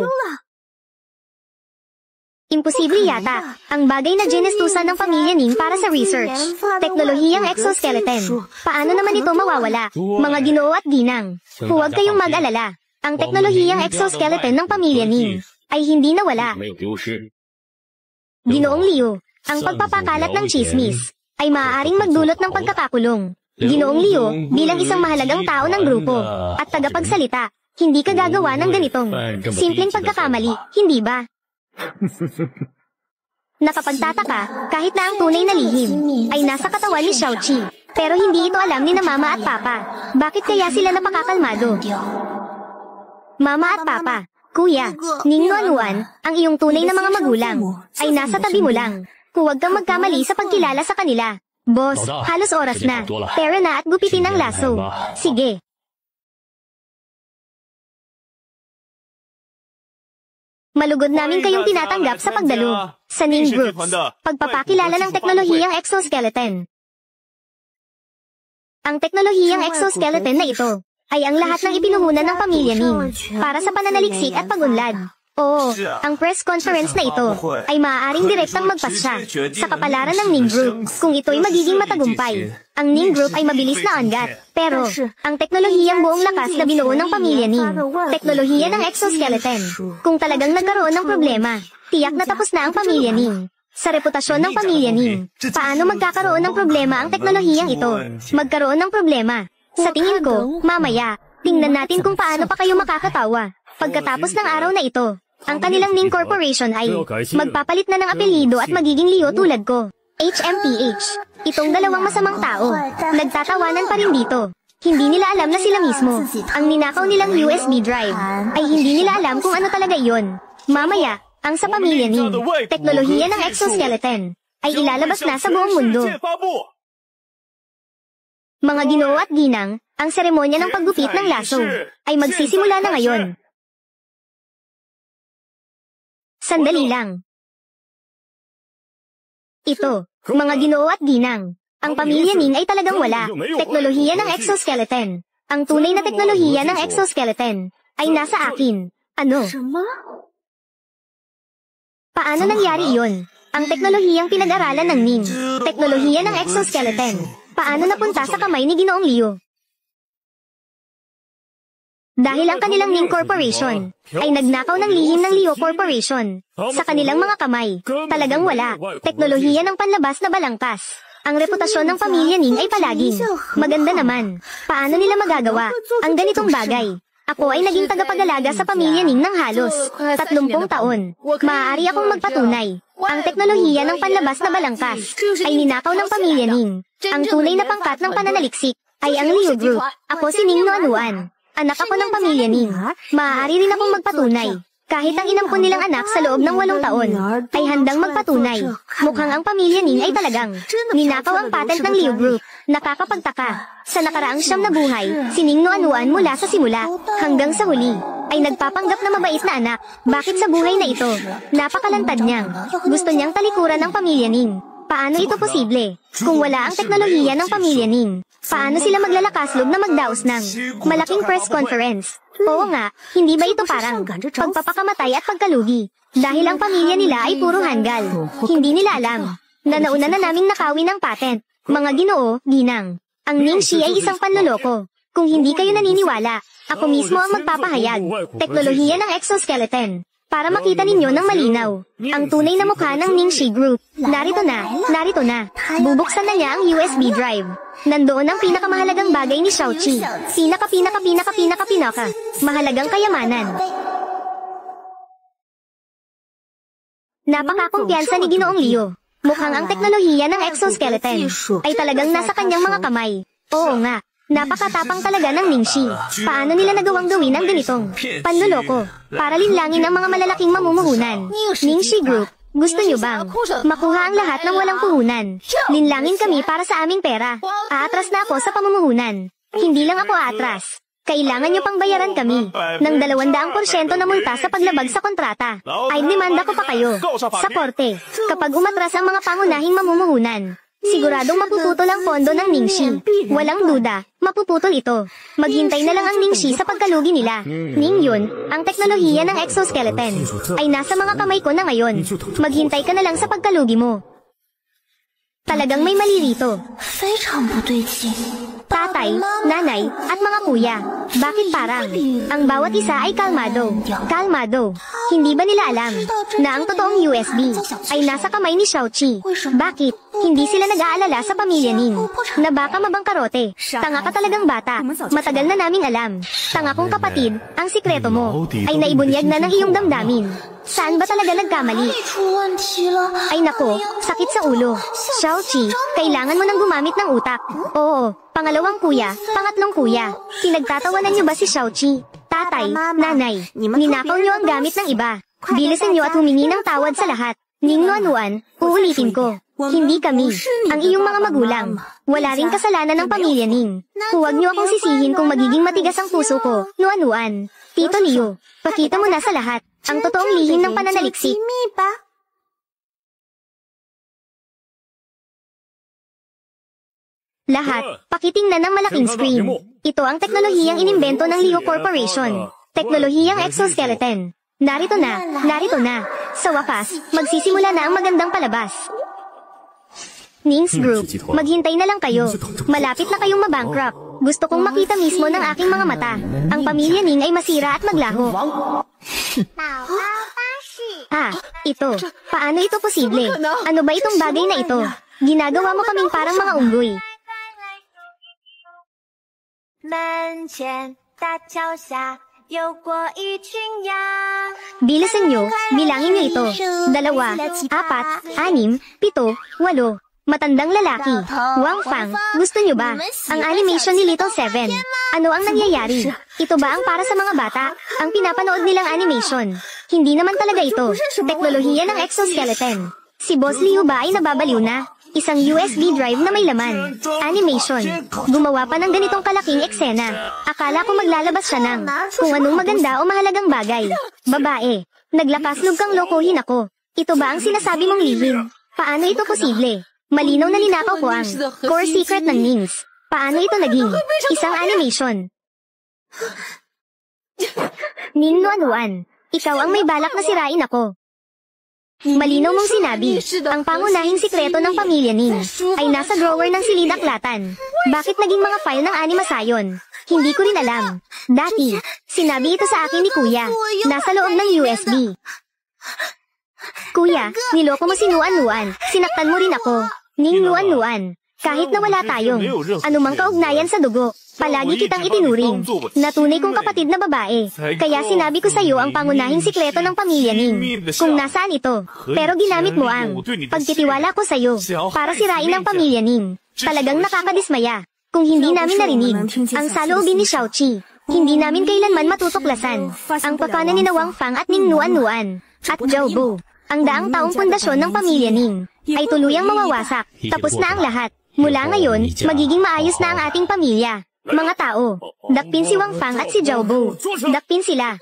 Imposible yata, ang bagay na ginestusan ng pamilya Ning para sa research. Teknolohiyang exoskeleton. Paano naman ito mawawala? Mga ginoo at ginang, huwag kayong mag-alala. Ang teknolohiyang exoskeleton ng pamilya Ning ay hindi nawala. Ginoong Liu, ang pagpapakalat ng chismis ay maaaring magdulot ng pagkakakulong. Ginoong Liu, bilang isang mahalagang tao ng grupo at tagapagsalita, hindi ka gagawa ng ganitong simpleng pagkakamali, hindi ba? Nakapagtataka, kahit na ang tunay na lihim ay nasa katawan ni Xiaoqi. Pero hindi ito alam ni na mama at papa. Bakit kaya sila napakakalmado? Mama at papa, kuya, Ning Nuanuan, ang iyong tunay na mga magulang, ay nasa tabi mo lang. Huwag kang magkamali sa pagkilala sa kanila. Boss, halos oras na. Tara na at gupitin ang laso. Sige. Malugod namin kayong tinatanggap sa pagdalo sa Ning Groups, pagpapakilala ng teknolohiyang exoskeleton. Ang teknolohiyang exoskeleton na ito ay ang lahat ng ipinuhunan ng pamilya Ning para sa pananaliksik at pagunlad. Oo, ang press conference na ito ay maaaring direktang magpasya sa kapalaran ng Ning Group kung ito'y magiging matagumpay. Ang Ning Group ay mabilis na angat, pero ang teknolohiyang buong lakas na binuo ng pamilya Ning, teknolohiya ng exoskeleton, kung talagang nagkaroon ng problema, tiyak na tapos na ang pamilya Ning. Sa reputasyon ng pamilya Ning, paano magkakaroon ng problema ang teknolohiyang ito? Magkaroon ng problema. Sa tingin ko, mamaya, tingnan natin kung paano pa kayo makakatawa. Pagkatapos ng araw na ito, ang kanilang Ning Corporation ay magpapalit na ng apelyido at magiging Leo tulad ko. HMPH. Itong dalawang masamang tao, nagtatawanan pa rin dito. Hindi nila alam na sila mismo, ang ninakaw nilang USB drive, ay hindi nila alam kung ano talaga iyon. Mamaya, ang sa pamilya Ning, teknolohiya ng exoskeleton, ay ilalabas na sa buong mundo. Mga ginoo at ginang, ang seremonya ng paggupit ng laso, ay magsisimula na ngayon. Sandali lang. Ito, mga ginoo at ginang, ang pamilya Ning ay talagang wala. Teknolohiya ng exoskeleton. Ang tunay na teknolohiya ng exoskeleton ay nasa akin. Ano? Paano nangyari iyon? Ang teknolohiyang pinag-aralan ng Ning, teknolohiya ng exoskeleton, paano napunta sa kamay ni Ginoong Leo? Dahil ang kanilang Ning Corporation ay nagnakaw ng lihim ng Leo Corporation sa kanilang mga kamay. Talagang wala. Teknolohiya ng panlabas na balangkas. Ang reputasyon ng pamilya Ning ay palaging maganda naman. Paano nila magagawa ang ganitong bagay? Ako ay naging tagapag-alaga sa pamilya Ning ng halos 30 taon. Maaari akong magpatunay. Ang teknolohiya ng panlabas na balangkas ay ninakaw ng pamilya Ning. Ang tunay na pangkat ng pananaliksik ay ang Leo Group. Ako si Ning Nuanuan. Anak ako ng pamilya Ning. Maaari rin akong magpatunay. Kahit ang inampun nilang anak sa loob ng 8 taon, ay handang magpatunay. Mukhang ang pamilya Ning ay talagang ninakaw ang patent ng Leo Group. Nakakapagtaka. Sa nakaraang 9 na buhay, si Ning Nuanuan mula sa simula hanggang sa huli, ay nagpapanggap na mabait na anak. Bakit sa buhay na ito, napakalantad niyang, gusto niyang talikuran ng pamilya Ning? Paano ito posible? Kung wala ang teknolohiya ng pamilya Ning, paano sila maglalakaslog na magdaos ng malaking press conference? Oo nga, hindi ba ito parang pagpapakamatay at pagkalugi? Dahil ang pamilya nila ay puro hanggal. Hindi nila alam na nauna na naming nakawin ang patent. Mga ginoo, ginang, ang Ningxi ay isang panloloko. Kung hindi kayo naniniwala, ako mismo ang magpapahayag. Teknolohiya ng exoskeleton. Para makita ninyo ng malinaw, ang tunay na mukha ng Ningxi Group. Narito na, narito na. Bubuksan na niya ang USB drive. Nandoon ang pinakamahalagang bagay ni Xiaoqi. Pinaka. Mahalagang kayamanan. Napakakumpiyansa ni Ginoong Leo. Mukhang ang teknolohiya ng exoskeleton ay talagang nasa kanyang mga kamay. Oo nga. Napakatapang talaga ng Ningxi. Paano nila nagawang gawin ang ganitong panloloko para linlangin ang mga malalaking mamumuhunan? Ningxi Group, gusto nyo bang makuha ang lahat ng walang puhunan? Linlangin kami para sa aming pera. Aatras na ako sa pamumuhunan. Hindi lang ako aatras. Kailangan nyo pang bayaran kami ng 200% na multa sa paglabag sa kontrata. Ay demanda ko pa kayo sa korte kapag umatras ang mga pangunahing mamumuhunan. Siguradong mapuputol ang pondo ng Ningxi. Walang duda, mapuputol ito. Maghintay na lang ang Ningxi sa pagkalugi nila. Ning yun, ang teknolohiya ng exoskeleton ay nasa mga kamay ko na ngayon. Maghintay ka na lang sa pagkalugi mo. Talagang may mali rito. Tatay, nanay, at mga kuya. Bakit parang ang bawat isa ay kalmado? Kalmado. Hindi ba nila alam na ang totoong USB ay nasa kamay ni Xiaoqi? Bakit hindi sila nag-aalala sa pamilya Ning na baka mabangkarote? Tanga ka talagang bata. Matagal na naming alam. Tanga kong kapatid, ang sikreto mo ay naibunyag na ng iyong damdamin. Saan ba talaga nagkamali? Ay nako, sakit sa ulo. Xiaoqi, kailangan mo nang gumamit ng utak. Oo, pangalawang kuya, pangatlong kuya. Pinagtatawanan niyo ba si Xiaoqi? Tatay, nanay, ninakaw niyo ang gamit ng iba. Bilisan niyo at humingi ng tawad sa lahat. Ning Nuanuan, uulitin ko. Hindi kami, ang iyong mga magulang. Wala ring kasalanan ng pamilya Ning. Huwag niyo akong sisihin kung magiging matigas ang puso ko, Nuanuan. Tito Leo, pakita mo na sa lahat ang totoong lihim ng pananaliksik. Lahat, pakitingnan ng malaking screen. Ito ang teknolohiyang inimbento ng Leo Corporation. Teknolohiyang exoskeleton. Narito na. Sa wakas, magsisimula na ang magandang palabas. Nings Group, maghintay na lang kayo. Malapit na kayong mabankrupt. Gusto kong makita mismo ng aking mga mata. Ang pamilya Ning ay masira at maglaho. Ito. Paano ito posible? Ano ba itong bagay na ito? Ginagawa mo kaming parang mga unggoy. Bilisan nyo, bilangin nyo ito. 2, 4, 6, 7, 8. Matandang lalaki. Wang Fang, gusto nyo ba? Ang animation ni Little Seven. Ano ang nangyayari? Ito ba ang para sa mga bata? Ang pinapanood nilang animation? Hindi naman talaga ito. Teknolohiya ng exoskeleton. Si Boss Liu ba ay nababaliw na? Isang USB drive na may laman. Animation. Gumawa pa ng ganitong kalaking eksena. Akala ko maglalabas siya ng kung anong maganda o mahalagang bagay. Babae. Naglakas-loob kang lokohin ako. Ito ba ang sinasabi mong lihim? Paano ito posible? Malinaw na ninakaw ko ang core secret ng Nings. Paano ito naging isang animation? Ning Nuanuan, ikaw ang may balak na sirain ako. Malinaw mong sinabi, ang pangunahing sikreto ng pamilya Ning ay nasa drawer ng silid-aklatan. Bakit naging mga file ng animasayon? Hindi ko rin alam. Dati, sinabi ito sa akin ni Kuya. Nasa loob ng USB. Kuya, niloko mo si Nuanuan. Sinaktan mo rin ako. Ning Nuanuan, kahit na wala tayong anumang kaugnayan sa dugo, palagi kitang itinuring na tunay kong kapatid na babae. Kaya sinabi ko sa iyo ang pangunahing sikreto ng pamilya Ning. Kung nasaan ito, pero ginamit mo ang pagtitiwala ko sa iyo para sirain ang pamilya Ning. Talagang nakakadismaya. Kung hindi namin narinig ang saloobin ni Xiaoqi, hindi namin kailanman matutuklasan ang pagkanan ni Wang Fang at Ning Nuanuan at Zhao Bu. Ang daang taong pundasyon ng pamilya Ning ay tuluyang mawawasak. Tapos na ang lahat. Mula ngayon, magiging maayos na ang ating pamilya. Mga tao, dakpin si Wang Fang at si Zhao Bu. Dakpin sila.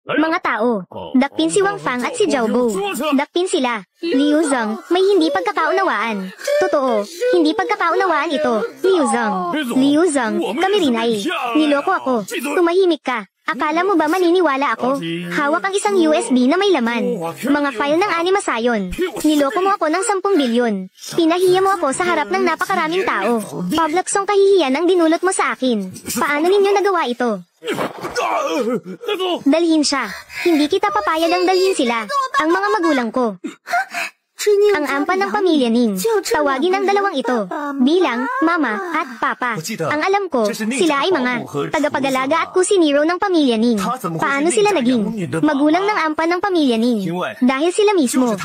Mga tao, dakpin si Wang Fang at si Zhao Bu. Dakpin sila. Liu Zhang, may hindi pagkakaunawaan. Totoo, hindi pagkakaunawaan ito. Liu Zhang, kami rin ay. Niloko ako. Tumahimik ka. Akala mo ba maniniwala ako? Hawak ang isang USB na may laman. Mga file ng animasayon. Niloko mo ako ng 10 bilyon. Pinahiya mo ako sa harap ng napakaraming tao. Pablaksong kahihiyan ang dinulot mo sa akin. Paano ninyo nagawa ito? Dalhin siya. Hindi kita papayagang dalhin sila. Ang mga magulang ko. Ang ampan ng pamilya Ning. Tawagin ang dalawang ito bilang Mama at Papa. Ang alam ko, sila ay mga tagapag-alaga at kusinero ng pamilya Ning. Paano sila naging magulang ng ampan ng pamilya Ning? Dahil sila mismo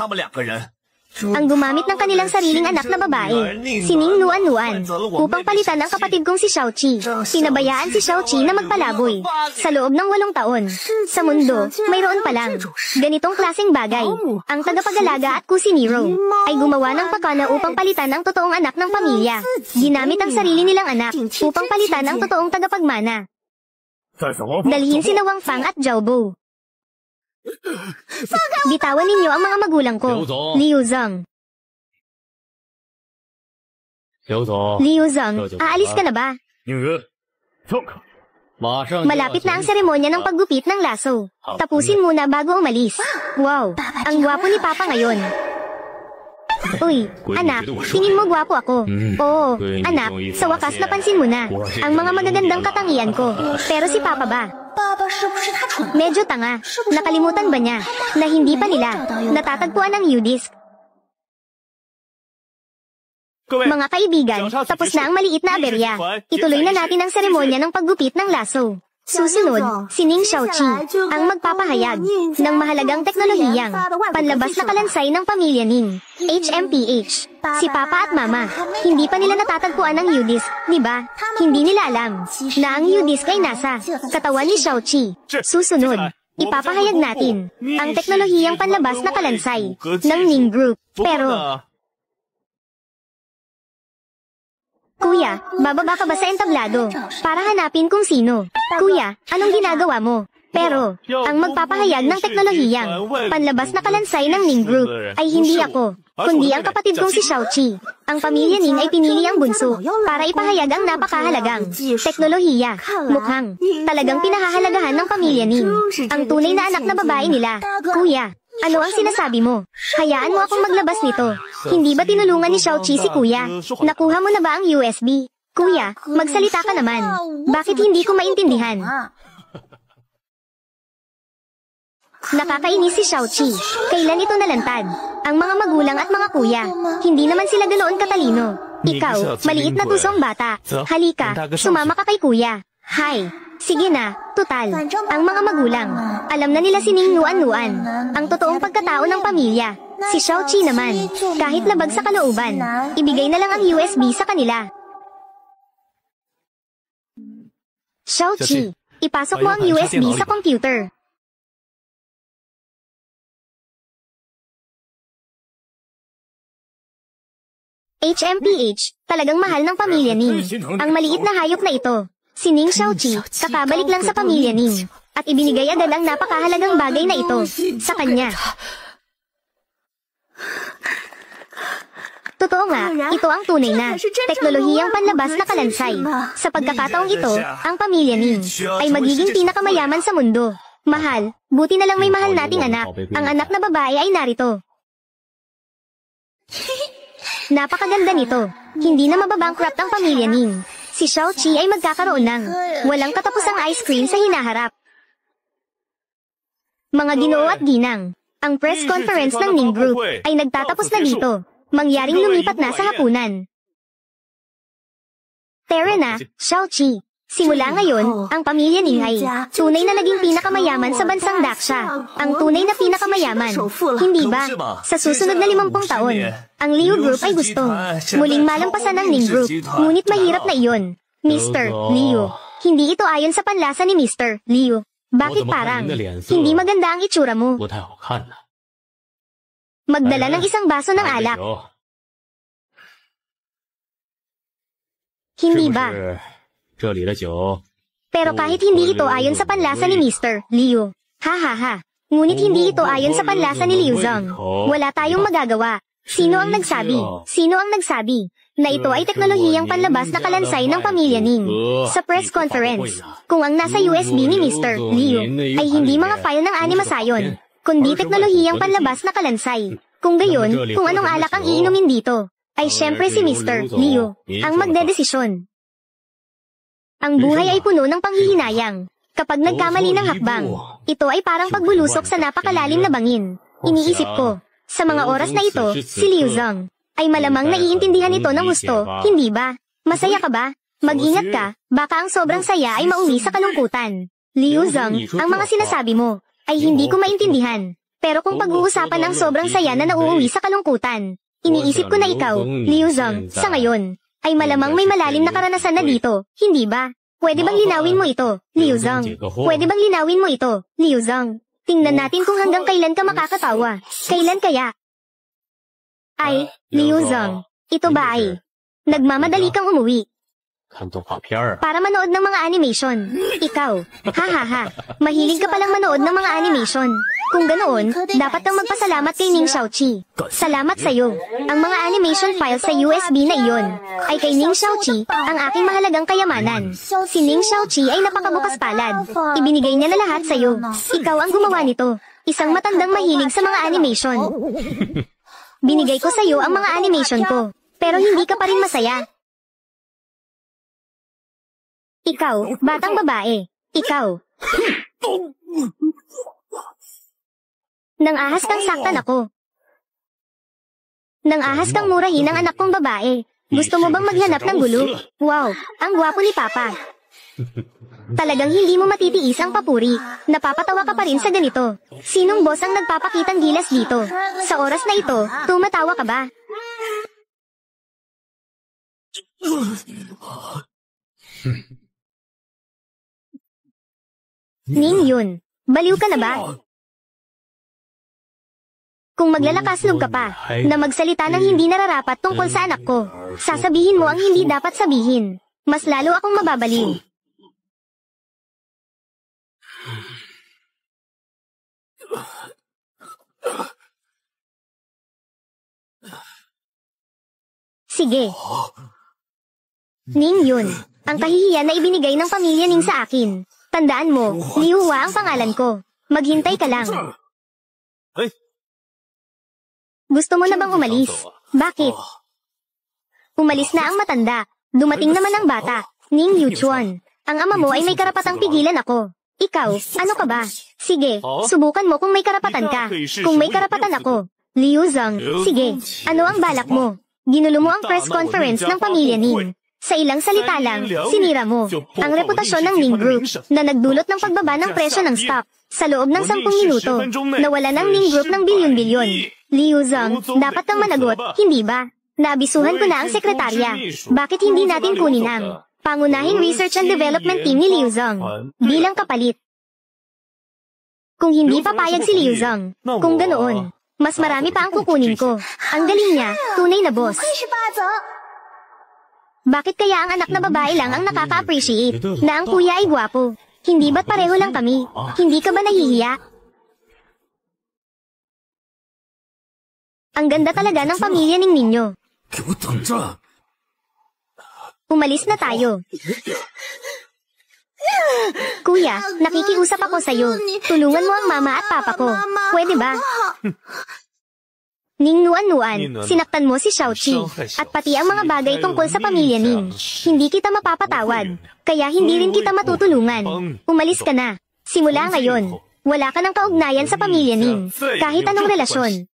ang gumamit ng kanilang sariling anak na babae, si Ning Nuanuan, upang palitan ang kapatid kong si Xiaoqi. Pinabayaan si Xiaoqi na magpalaboy. Sa loob ng 8 taon, sa mundo, mayroon pa lang ganitong klaseng bagay. Ang tagapag-alaga at kusinero ay gumawa ng pakana upang palitan ang totoong anak ng pamilya. Ginamit ang sarili nilang anak upang palitan ang totoong tagapagmana. Dalhin sina Wang Fang at Zhao Bu. Bitawan ninyo ang mga magulang ko. Liu Zhang. Liu Zhang, aalis ka na ba? Malapit na ang seremonya ng paggupit ng laso. Tapusin muna bago umalis. Wow, ang gwapo ni Papa ngayon. Uy, anak, tingin mo gwapo ako. Oo, anak, sa wakas napansin mo na ang mga magagandang katangian ko. Pero si Papa ba? Medyo tanga. Nakalimutan ba niya na hindi pa nila natatagpuan ang U-disc? Mga kaibigan, tapos na ang maliit na aberya. Ituloy na natin ang seremonya ng paggupit ng laso. Susunod, si Ning Xiaoqi, ang magpapahayag ng mahalagang teknolohiyang panlabas na kalansay ng pamilya Ning, HMPH. Si Papa at Mama, hindi pa nila natatagpuan ang U-Disc, di ba? Hindi nila alam na ang U-Disc ay nasa katawan ni Xiaoqi. Susunod, ipapahayag natin ang teknolohiyang panlabas na kalansay ng Ning Group. Pero, Kuya, bababa ka ba sa entablado para hanapin kung sino? Kuya, anong ginagawa mo? Pero, ang magpapahayag ng teknolohiyang panlabas na kalansay ng Ning Group ay hindi ako, kundi ang kapatid kong si Xiaoqi. Ang pamilya Ning ay pinili ang bunso para ipahayag ang napakahalagang teknolohiya. Mukhang talagang pinahahalagahan ng pamilya Ning ang tunay na anak na babae nila. Kuya, ano ang sinasabi mo? Hayaan mo akong maglabas nito. Hindi ba tinulungan ni Xiaoqi si Kuya? Nakuha mo na ba ang USB? Kuya, magsalita ka naman. Bakit hindi ko maintindihan? Nakakainis si Xiaoqi. Kailan ito nalantad? Ang mga magulang at mga kuya, hindi naman sila ganoon katalino. Ikaw, maliit na tusong bata. Halika, sumama ka kay Kuya. Hi. Sige na, tutal. Ang mga magulang, alam na nila si Ning Nuan-Nuan, ang totoong pagkatao ng pamilya. Si Xiaoqi naman, kahit labag sa kalooban, ibigay na lang ang USB sa kanila. Xiaoqi, ipasok mo ang USB sa computer. HMPH, talagang mahal ng pamilya Ning. Ang maliit na hayop na ito. Si Ning Xiaoqi, kakabalik lang sa pamilya Ning, at ibinigay agad ang napakahalagang bagay na ito sa kanya. Totoo nga, ito ang tunay na teknolohiyang panlabas na kalansay. Sa pagkakataong ito, ang pamilya Ning ay magiging pinakamayaman sa mundo. Mahal, buti na lang may mahal nating anak. Ang anak na babae ay narito. Napakaganda nito. Hindi na mababankrupt ang pamilya Ning. Si Xiaoqi ay magkakaroon ng walang katapusang ice cream sa hinaharap. Mga ginoo at ginang, ang press conference ng Ning Group ay nagtatapos na dito. Mangyaring lumipat na sa hapunan. Tara na, Xiaoqi. Simula ngayon, ang pamilya Ning ay tunay na naging pinakamayaman sa bansang Daxia. Ang tunay na pinakamayaman. Hindi ba? Sa susunod na 50 taon, ang Liu Group ay gusto muling malampasan ng Ning Group. Ngunit mahirap na iyon. Mr. Liu, hindi ito ayon sa panlasa ni Mr. Liu. Bakit parang hindi maganda ang itsura mo? Magdala ng isang baso ng alak. Hindi ba? Pero kahit hindi ito ayon sa panlasa ni Mr. Liu. Ha ha ha. Ngunit hindi ito ayon sa panlasa ni Liu Zong. Wala tayong magagawa. Sino ang nagsabi? Sino ang nagsabi na ito ay teknolohiyang panlabas na kalansay ng pamilya Ning? Sa press conference, kung ang nasa USB ni Mr. Liu ay hindi mga file ng animasayon, kundi teknolohiyang panlabas na kalansay. Kung gayon, kung anong alak ang iinumin dito, ay syempre si Mr. Liu ang magdedesisyon. Ang buhay ay puno ng panghihinayang. Kapag nagkamali ng hakbang, ito ay parang pagbulusok sa napakalalim na bangin. Iniisip ko, sa mga oras na ito, si Liu Zong ay malamang naiintindihan ito ng gusto, hindi ba? Masaya ka ba? Mag-ingat ka, baka ang sobrang saya ay mauwi sa kalungkutan. Liu Zong, ang mga sinasabi mo ay hindi ko maintindihan. Pero kung pag-uusapan ang sobrang saya na nauuwi sa kalungkutan, iniisip ko na ikaw, Liu Zong, sa ngayon, ay malamang may malalim na karanasan na dito, hindi ba? Pwede bang linawin mo ito, Liu Zong? Pwede bang linawin mo ito, Liu Zong? Tingnan natin kung hanggang kailan ka makakatawa. Kailan kaya? Ay, Liu Zong, ito ba ay nagmamadali kang umuwi para manood ng mga animation? Ikaw, ha ha ha, mahilig ka palang manood ng mga animation. Kung ganoon, dapat kang magpasalamat kay Ning Xiaoqi. Salamat sa'yo. Ang mga animation files sa USB na iyon ay kay Ning Xiaoqi, ang aking mahalagang kayamanan. Si Ning Xiaoqi ay napakabukas palad. Ibinigay niya na lahat sa'yo. Ikaw ang gumawa nito. Isang matandang mahilig sa mga animation. Binigay ko sa'yo ang mga animation ko, pero hindi ka pa rin masaya. Ikaw, batang babae. Ikaw. Nang ahas kang saktan ako. Nang ahas kang murahin ang anak kong babae. Gusto mo bang maghanap ng gulo? Wow, ang gwapo ni Papa. Talagang hindi mo matitiis ang papuri. Napapatawa ka pa rin sa ganito. Sinong boss ang nagpapakitang gilas dito? Sa oras na ito, tumatawa ka ba? Ning Yun, baliw ka na ba? Kung maglalakas loob ka pa, na magsalita ng hindi nararapat tungkol sa anak ko, sasabihin mo ang hindi dapat sabihin. Mas lalo akong mababaliw. Sige. Ning Yun, ang kahihiyan na ibinigay ng pamilya Ning sa akin. Tandaan mo, Liu Hua ang pangalan ko. Maghintay ka lang. Gusto mo na bang umalis? Bakit? Umalis na ang matanda. Dumating naman ang bata. Ning Yuchuan, ang ama mo ay may karapatang pigilan ako. Ikaw, ano ka ba? Sige, subukan mo kung may karapatan ka. Kung may karapatan ako. Liu Zhang, sige, ano ang balak mo? Ginulo mo ang press conference ng pamilya Ning. Sa ilang salita lang, sinira mo ang reputasyon ng Ning Group na nagdulot ng pagbaba ng presyo ng stock. Sa loob ng 10 minuto, nawala ng Ning Group ng bilyon-bilyon. Liu Zhang, dapat kang managot, hindi ba? Naabisuhan ko na ang sekretarya. Bakit hindi natin kunin ang pangunahing research and development team ni Liu Zhang bilang kapalit? Kung hindi papayag si Liu Zhang, kung ganoon, mas marami pa ang kukunin ko. Ang galing niya, tunay na boss. Bakit kaya ang anak na babae lang ang nakaka-appreciate na ang kuya ay gwapo? Hindi ba't pareho lang kami? Hindi ka ba nahihiya? Ang ganda talaga ng pamilya Ning ninyo. Umalis na tayo. Kuya, nakikiusap ako sa'yo. Tulungan mo ang mama at papa ko. Pwede ba? Ning Nuan-Nuan, sinaktan mo si Xiaoqi, at pati ang mga bagay tungkol sa pamilya Ning. Hindi kita mapapatawad, kaya hindi rin kita matutulungan. Umalis ka na. Simula ngayon, wala ka ng kaugnayan sa pamilya Ning, kahit anong relasyon.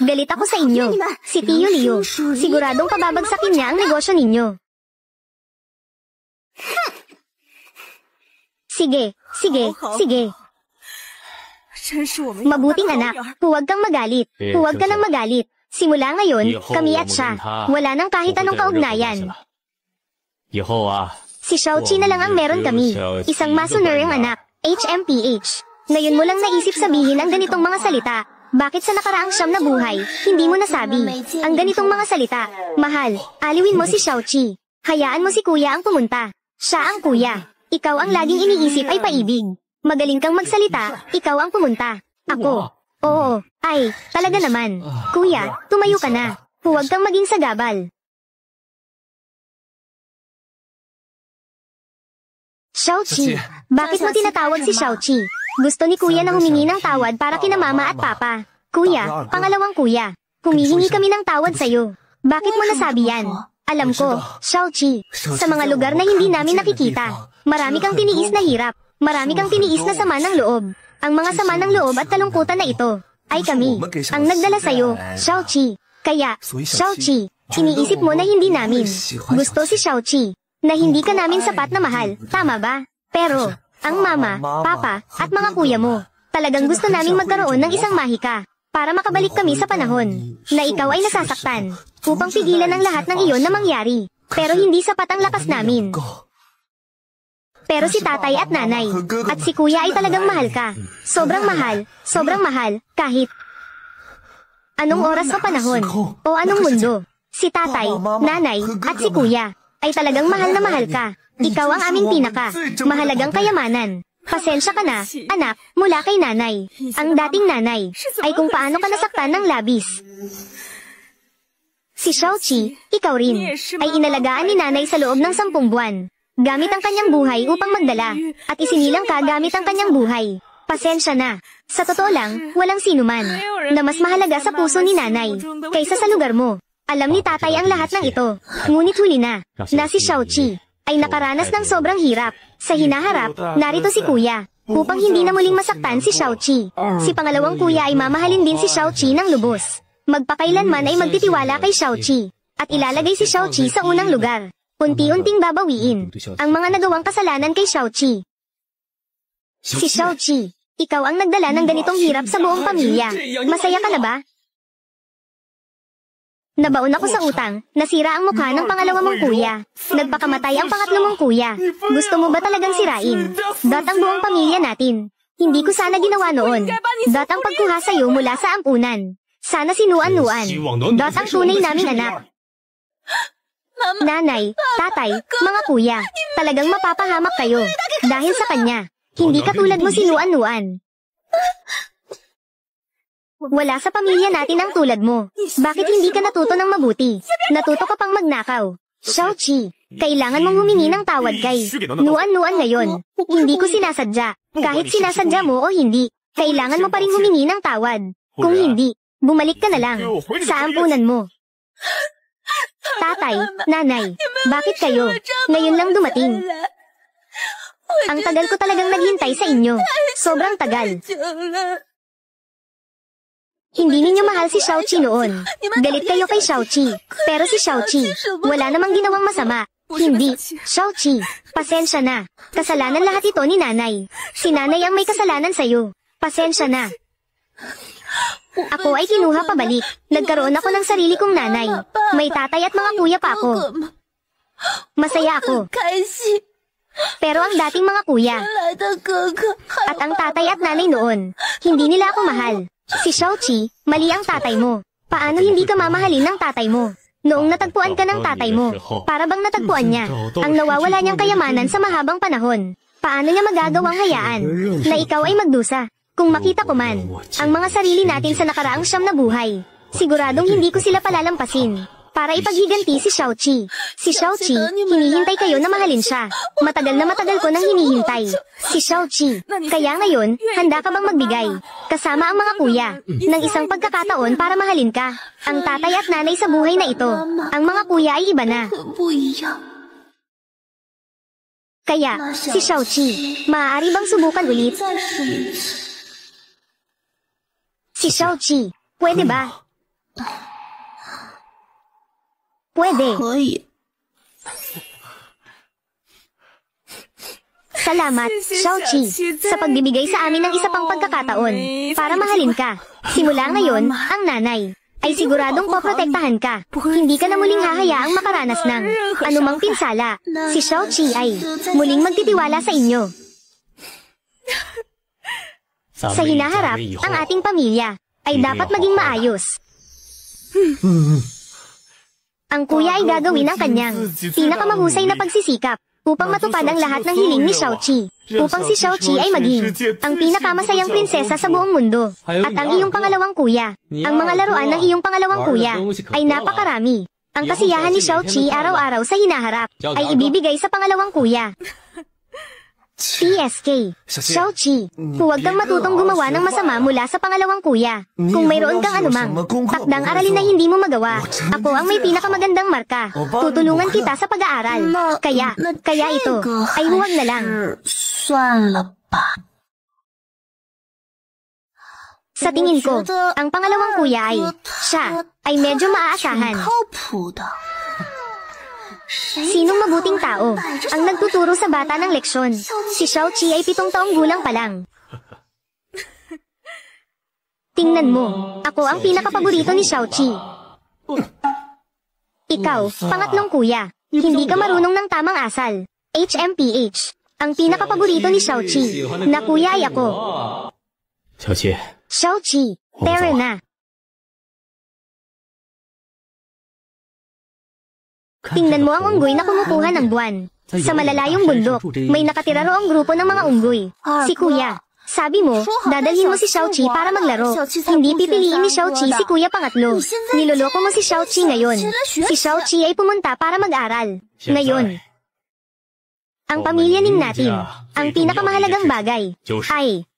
Galit ako sa inyo, si Tio Liu. Siguradong pababagsakin niya ang negosyo ninyo. Sige, sige, sige. Mabuting anak, huwag kang magalit. Huwag ka nang magalit. Simula ngayon, kami at siya. Wala nang kahit anong kaugnayan. Si Xiaoqi na lang ang meron kami. Isang masoner ang anak, HMPH. Ngayon mo lang naisip sabihin ang ganitong mga salita. Bakit sa nakaraang 9 na buhay, hindi mo nasabi ang ganitong mga salita? Mahal, aliwin mo si Xiaoqi. Hayaan mo si kuya ang pumunta. Siya ang kuya. Ikaw ang laging iniisip ay paibig. Magaling kang magsalita, ikaw ang pumunta. Ako. Oo, ay, talaga naman. Kuya, tumayo ka na. Huwag kang maging sagabal. Xiaoqi, bakit mo tinatawag si Xiaoqi? Gusto ni kuya na humingi ng tawad para kina mama at papa. Kuya, pangalawang kuya. Humihingi kami ng tawad sa'yo. Bakit mo nasabi yan? Alam ko, Xiaoqi, sa mga lugar na hindi namin nakikita, marami kang tiniis na hirap. Marami kang tiniis na sama ng loob. Ang mga sama ng loob at kalungkutan na ito, ay kami, ang nagdala sa'yo, Xiaoqi. Kaya, Xiaoqi, iniisip mo na hindi namin gusto si Xiaoqi, na hindi ka namin sapat na mahal, tama ba? Pero, ang mama, papa, at mga kuya mo, talagang gusto naming magkaroon ng isang mahika, para makabalik kami sa panahon, na ikaw ay nasasaktan, upang pigilan ang lahat ng iyon na mangyari. Pero hindi sapat ang lakas namin. Pero si tatay at nanay, at si kuya ay talagang mahal ka. Sobrang mahal, kahit anong oras o panahon, o anong mundo. Si tatay, nanay, at si kuya, ay talagang mahal na mahal ka. Ikaw ang aming pinaka mahalagang kayamanan. Pasensya ka na, anak, mula kay nanay. Ang dating nanay, ay kung paano ka nasaktan ng labis. Si Xiaoqi, ikaw rin, ay inalagaan ni nanay sa loob ng 10 buwan. Gamit ang kanyang buhay upang magdala, at isinilang ka gamit ang kanyang buhay. Pasensya na. Sa totoo lang, walang sinuman na mas mahalaga sa puso ni nanay kaysa sa lugar mo. Alam ni tatay ang lahat ng ito. Ngunit huli na si Xiaoqi ay nakaranas ng sobrang hirap. Sa hinaharap, narito si kuya, upang hindi na muling masaktan si Xiaoqi. Si pangalawang kuya ay mamahalin din si Xiaoqi ng lubos. Magpakailanman ay magtitiwala kay Xiaoqi, at ilalagay si Xiaoqi sa unang lugar. unti-unting babawiin ang mga nagawang kasalanan kay Xiaoqi. Si Xiaoqi, ikaw ang nagdala ng ganitong hirap sa buong pamilya. Masaya ka na ba? Nabaon ako sa utang, nasira ang mukha ng pangalawa mong kuya. Nagpakamatay ang pangatlo mong kuya. Gusto mo ba talagang sirain? Ang buong pamilya natin. Hindi ko sana ginawa noon. Ang pagkuha sa'yo mula sa ampunan. Sana sinuan-nuan. Ang tunay naming anak. Nanay, tatay, mga kuya, talagang mapapahamak kayo. Dahil sa kanya, hindi katulad mo sinuan-nuan. Wala sa pamilya natin ang tulad mo. Bakit hindi ka natuto ng mabuti? Natuto ka pang magnakaw. Xiaoqi, kailangan mong humingi ng tawad kay Nuan-Nuan ngayon. Hindi ko sinasadya. Kahit sinasadya mo o hindi, kailangan mo pa rin humingi ng tawad. Kung hindi, bumalik ka na lang sa ampunan mo. Tatay, nanay, bakit kayo ngayon lang dumating? Ang tagal ko talagang naghintay sa inyo. Sobrang tagal. Hindi ninyo mahal si Xiaoqi noon. Galit kayo kay Xiaoqi. Pero si Xiaoqi, wala namang ginawang masama. Hindi, Xiaoqi, pasensya na. Kasalanan lahat ito ni nanay. Si nanay ang may kasalanan sa'yo. Pasensya na. Ako ay kinuha pabalik. Nagkaroon ako ng sarili kong nanay. May tatay at mga kuya pa ako. Masaya ako. Pero ang dating mga kuya at ang tatay at nanay noon, hindi nila ako mahal. Si Xiaoqi, mali ang tatay mo. Paano hindi ka mamahalin ng tatay mo? Noong natagpuan ka ng tatay mo, para bang natagpuan niya ang nawawala niyang kayamanan sa mahabang panahon. Paano niya magagawang hayaan na ikaw ay magdusa? Kung makita ko man ang mga sarili natin sa nakaraang siyam na buhay, siguradong hindi ko sila palalampasin. Para ipaghiganti si Xiaoqi. Si Xiaoqi, hinihintay kayo na mahalin siya. Matagal na matagal ko nang hinihintay. Si Xiaoqi. Kaya ngayon, handa ka bang magbigay, kasama ang mga kuya, ng isang pagkakataon para mahalin ka? Ang tatay at nanay sa buhay na ito. Ang mga kuya ay iba na. Kaya, si Xiaoqi, maaari bang subukan ulit? Si Xiaoqi, pwede ba? Pwede. Salamat, Xiaoqi, sa pagbibigay sa amin ng isa pang pagkakataon para mahalin ka. Simula ngayon, ang nanay ay siguradong poprotektahan ka. Hindi ka na muling hahayaang makaranas ng anumang pinsala. Si Xiaoqi ay muling magtitiwala sa inyo. Sa hinaharap, ang ating pamilya ay dapat maging maayos. Ang kuya ay gagawin ang kanyang pinakamahusay na pagsisikap upang matupad ang lahat ng hiling ni Xiaoqi. Upang si Xiaoqi ay maging ang pinakamasayang prinsesa sa buong mundo. At ang iyong pangalawang kuya, ang mga laruan ng iyong pangalawang kuya, ay napakarami. Ang kasiyahan ni Xiaoqi araw-araw sa hinaharap ay ibibigay sa pangalawang kuya. PSK, Xiaoqi, huwag kang matutong gumawa ng masama mula sa pangalawang kuya. Kung mayroon kang anumang takdang aralin na hindi mo magawa, ako ang may pinakamagandang marka. Tutulungan kita sa pag-aaral. Kaya ito, ay huwag na lang. Sa tingin ko, ang pangalawang kuya siya ay medyo maaasahan. Sinong mabuting tao ang nagtuturo sa bata ng leksyon? Si Xiaoqi ay 7 taong gulang pa lang. Tingnan mo, ako ang pinakapaborito ni Xiaoqi. Ikaw, pangatlong kuya, hindi ka marunong ng tamang asal. HMPH, ang pinakapaborito ni Xiaoqi, na kuya ay ako. Xiaoqi, pera na. Tingnan mo ang unggoy na kumukuha ng buwan. Sa malalayong bundok, may nakatira roong grupo ng mga unggoy. Si kuya, sabi mo, dadalhin mo si Xiaoqi para maglaro. Hindi pipiliin ni Xiaoqi si kuya pangatlo. Niloloko mo si Xiaoqi ngayon. Si Xiaoqi ay pumunta para mag-aral. Ngayon, ang pamilya ning natin, ang pinakamahalagang bagay, ay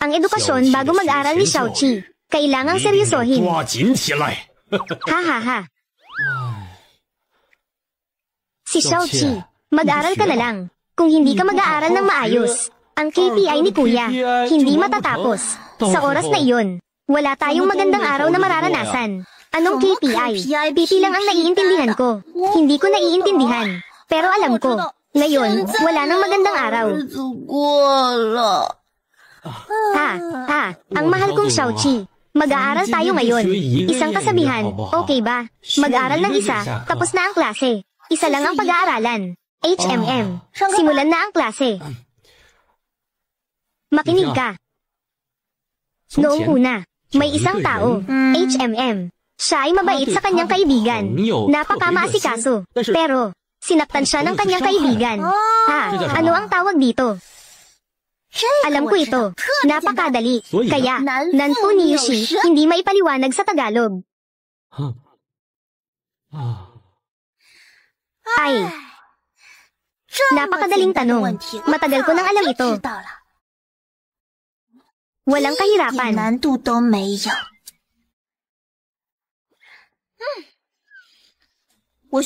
ang edukasyon bago mag-aral ni Xiaoqi. Kailangang seryosohin. Ha ha ha. Si Xiaoqi, mag-aral ka na lang. Kung hindi ka mag-aaral ng maayos, ang KPI ni kuya, hindi matatapos. Sa oras na iyon, Wala tayong magandang araw na mararanasan. Anong KPI? PT lang ang naiintindihan ko. Hindi ko naiintindihan. Pero alam ko. Ngayon, wala nang magandang araw. Ang mahal kong Xiaoqi. Mag-aaral tayo ngayon. Isang kasabihan, okay ba? Mag-aral ng isa, tapos na ang klase. Isa lang ang pag-aaralan. HMM. Simulan na ang klase. Makinig ka. Noong una, may isang tao, HMM. Siya ay mabait sa kanyang kaibigan. Napaka-maasikaso. Pero, sinaktan siya ng kanyang kaibigan. Ano ang tawag dito? Alam ko ito. Napakadali. Kaya, Nanfu ni Yushi, hindi maipaliwanag sa Tagalog. Ay. Napakadaling tanong. Matagal ko nang alam ito. Walang kahirapan.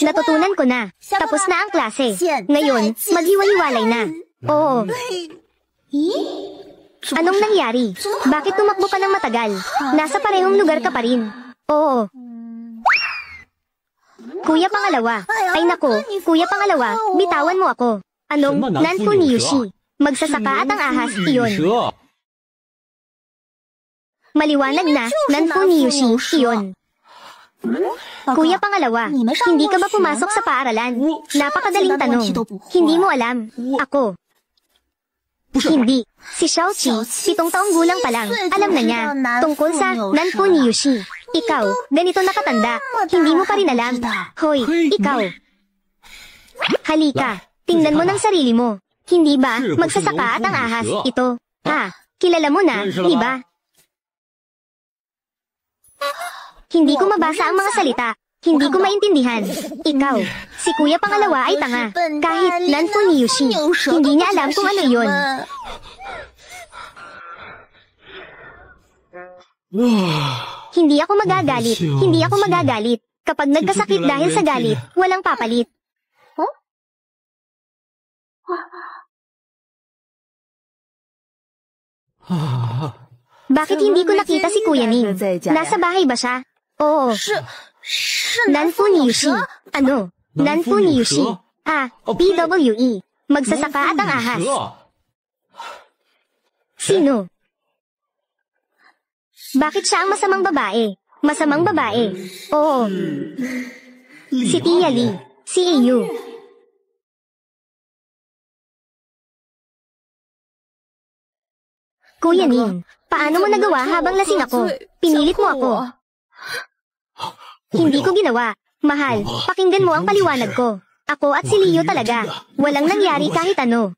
Natutunan ko na. Tapos na ang klase. Ngayon, maghiwa-hiwalay na. Oo. Anong nangyari? Bakit tumakbo ka ng matagal? Nasa parehong lugar ka pa rin. Oo. Kuya pangalawa. Ay nako, kuya pangalawa, bitawan mo ako. Anong Nanfu ni Yushi? Magsasaka at ang ahas, iyon. Maliwanag na, Nanfu ni Yushi, iyon. Kuya pangalawa, hindi ka ba pumasok sa paaralan? Napakadaling tanong. Hindi mo alam. Ako. Hindi. Si Xiaoqi, 7 taong gulang pa lang, alam na niya, tungkol sa Nanfu ni Yushi. Ikaw, ganito nakatanda, hindi mo pa rin alam. Hoy, ikaw. Halika, tingnan mo ng sarili mo. Hindi ba, magsasaka at ang ahas, ito. Kilala mo na, di ba? Hindi ko mabasa ang mga salita. Hindi ko maintindihan. Ikaw, si kuya pangalawa ay tanga. Kahit Nanfu ni Yushi, hindi niya alam kung ano iyon. Hindi ako magagalit. Hindi ako magagalit. Kapag nagkasakit dahil sa galit, walang papalit. Bakit hindi ko nakita si Kuya Ning? Nasa bahay ba siya? Oo. Nanfu ni Yushi. Ano? Nanfu ni Yushi. PWE. Magsasaka at ang ahas. Sino? Bakit siya ang masamang babae? Masamang babae. Oo. Si Tia Lee. Si Ayu. Kuya Ning, paano mo nagawa habang lasing ako? Pinilit mo ako. Hindi ko ginawa. Mahal, pakinggan mo ang paliwanag ko. Ako at si Leo talaga. Walang nangyari kahit ano.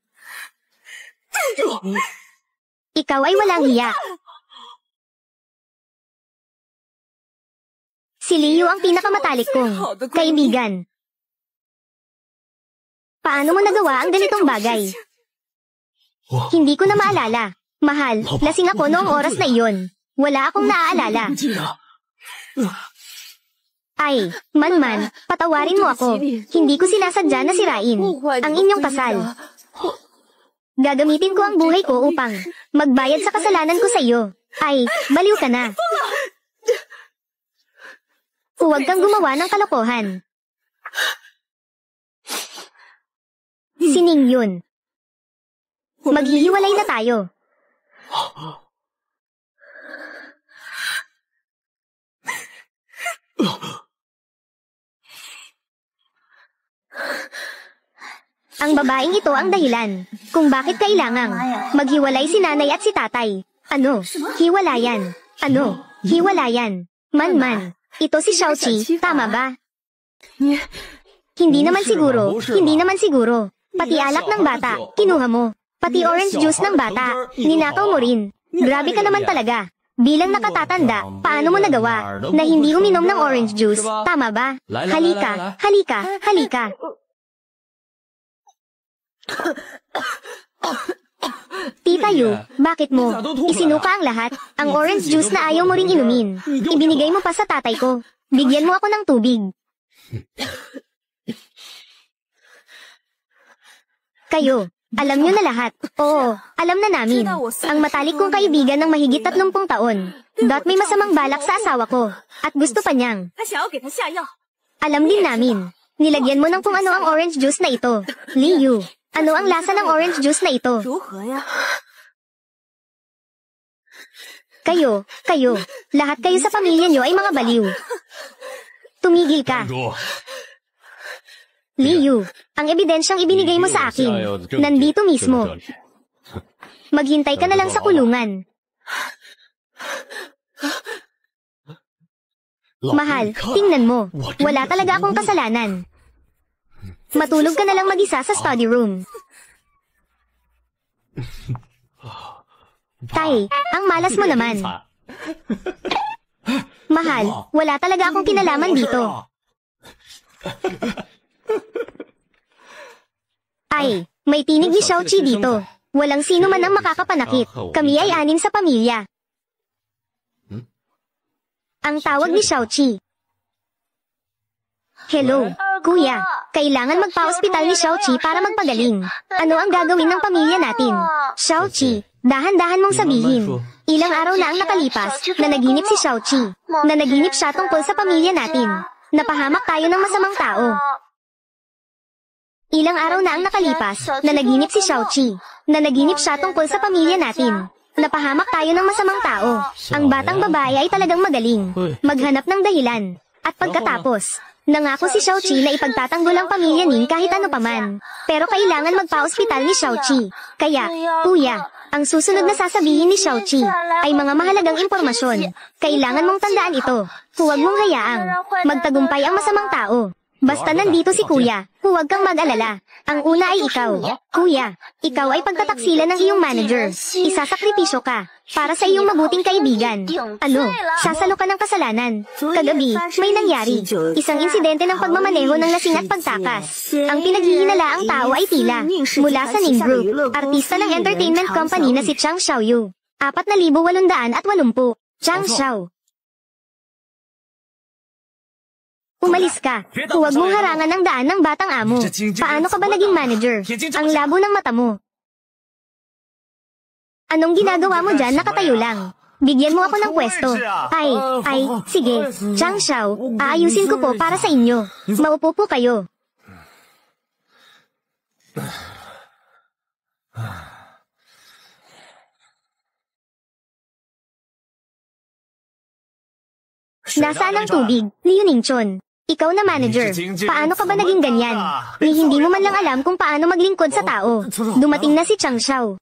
Ikaw ay walang hiya. Si Leo ang pinakamatalik kong kaibigan. Paano mo nagawa ang ganitong bagay? Hindi ko na maalala. Mahal, lasing ako noong oras na iyon. Wala akong naaalala. Ay, man, patawarin mo ako. Hindi ko sinasadya na sirain ang inyong kasal. Gagamitin ko ang buhay ko upang magbayad sa kasalanan ko sa iyo. Ay, baliw ka na. Huwag kang gumawa ng kalokohan. Sining yun. Maghihiwalay na tayo. Ang babaeng ito ang dahilan kung bakit kailangang maghiwalay si nanay at si tatay. Ano? Hiwalayan. Ano? Hiwalayan. Man. Ito si Xiaoqi, tama ba? Hindi naman siguro. Hindi naman siguro. Pati alak ng bata, kinuha mo. Pati orange juice ng bata, ninakaw mo rin. Grabe ka naman talaga. Bilang nakatatanda, paano mo nagawa na hindi uminom ng orange juice? Tama ba? Halika, halika, halika. Tita Yu, bakit mo isinuka ang lahat? Ang orange juice na ayaw mo ring inumin. Ibinigay mo pa sa tatay ko. Bigyan mo ako ng tubig. Kayo, alam nyo na lahat. Oo, alam na namin. Ang matalik kong kaibigan ng mahigit 30 taon. Dot may masamang balak sa asawa ko. At gusto pa niyang. Alam din namin. Nilagyan mo ng kung ano ang orange juice na ito. Liu, ano ang lasa ng orange juice na ito? Kayo, lahat kayo sa pamilya niyo ay mga baliw. Tumigil ka. Liu, ang ebidensyang ibinigay mo sa akin, nandito mismo. Maghintay ka na lang sa kulungan. Mahal, tingnan mo. Wala talaga akong kasalanan. Matulog ka na lang mag-isa sa study room. Tay, ang malas mo naman. Mahal, wala talaga akong kinalaman dito. Ay, may tinig ni Xiaoqi dito. Walang sino man ang makakapanakit. Kami ay 6 sa pamilya. Ang tawag ni Xiaoqi. Hello, kuya. Kailangan magpa-ospital ni Xiaoqi para magpagaling. Ano ang gagawin ng pamilya natin? Xiaoqi, dahan-dahan mong sabihin. Ilang araw na ang nakalipas, nanaginip si Xiaoqi. Nanaginip siya tungkol sa pamilya natin. Napahamak tayo ng masamang tao. Ilang araw na ang nakalipas, nanaginip si Xiaoqi. Nanaginip siya tungkol sa pamilya natin. Napahamak tayo ng masamang tao. Ang batang babae ay talagang magaling. Maghanap ng dahilan. At pagkatapos, nangako si Xiaoqi na ipagtatanggol ang pamilya Ning kahit ano paman. Pero kailangan magpa-ospital ni Xiaoqi. Kaya, kuya, ang susunod na sasabihin ni Xiaoqi ay mga mahalagang impormasyon. Kailangan mong tandaan ito. Huwag mong hayaang magtagumpay ang masamang tao. Basta nandito si kuya, huwag kang mag-alala. Ang una ay ikaw. Kuya, ikaw ay pagtataksilan ng iyong manager. Isasakripisyo ka para sa iyong mabuting kaibigan. Ano, sasalo ka ng kasalanan. Kagabi, may nangyari. Isang insidente ng pagmamaneho ng lasing at pagtakas. Ang pinaghihinalaang tao ay tila mula sa Ning Group, artista ng entertainment company na si Chang Xiaoyu. 4,880. Chang Xiao. Umalis ka. Huwag mong harangan ang daan ng batang amo. Paano ka ba naging manager? Ang labo ng mata mo. Anong ginagawa mo dyan nakatayo lang? Bigyan mo ako ng pwesto. Ay, sige. Chang Xiao, aayusin ko po para sa inyo. Maupo po kayo. Nasaan ang tubig, Liu Ningchun? Ikaw na manager, paano ka ba naging ganyan? Ni hindi mo man lang alam kung paano maglingkod sa tao. Dumating na si Chang Xiao.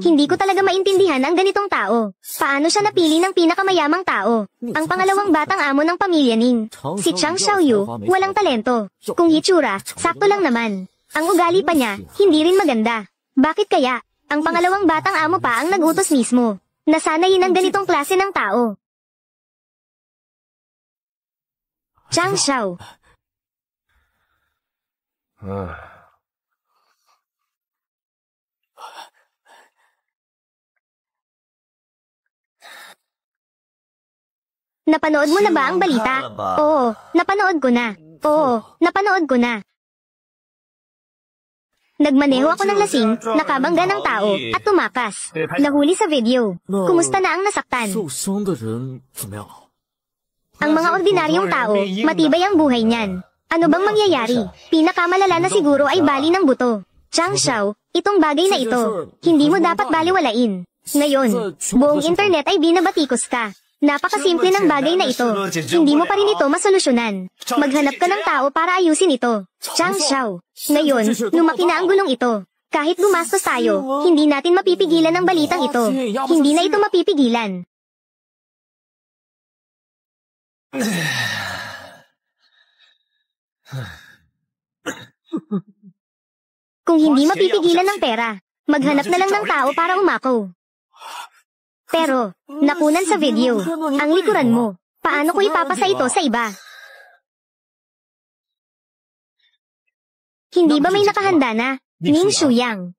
Hindi ko talaga maintindihan ang ganitong tao. Paano siya napili ng pinakamayamang tao? Ang pangalawang batang amo ng pamilya Ning. Si Chang Xiaoyu, walang talento. Kung hitsura, sakto lang naman. Ang ugali pa niya, hindi rin maganda. Bakit kaya? Ang pangalawang batang amo pa ang nagutos mismo. Nasanayin ang ganitong klase ng tao. Chang Xiao. Napanood mo na ba ang balita? Oo, napanood ko na. Nagmaneho ako ng lasing, nakabangga ng tao, at tumakas. Nahuli sa video. Kumusta na ang nasaktan? Ang mga ordinaryong tao, matibay ang buhay niyan. Ano bang mangyayari? Pinakamalala na siguro ay bali ng buto. Chang Xiao, itong bagay na ito, hindi mo dapat baliwalain. Ngayon, buong internet ay binabatikos ka. Napakasimple ng bagay na ito. Hindi mo pa rin ito masolusyonan. Maghanap ka ng tao para ayusin ito. Chang Xiao. Ngayon, lumaki na ang gulong ito. Kahit gumastos tayo, hindi natin mapipigilan ang balitang ito. Hindi na ito mapipigilan. Kung hindi mapipigilan ng pera, maghanap na lang ng tao para umakaw. Pero, nakunan sa video, ang likuran mo. Paano ko ipapasa ito sa iba? Hindi ba may nakahanda na? Ning Shuyang.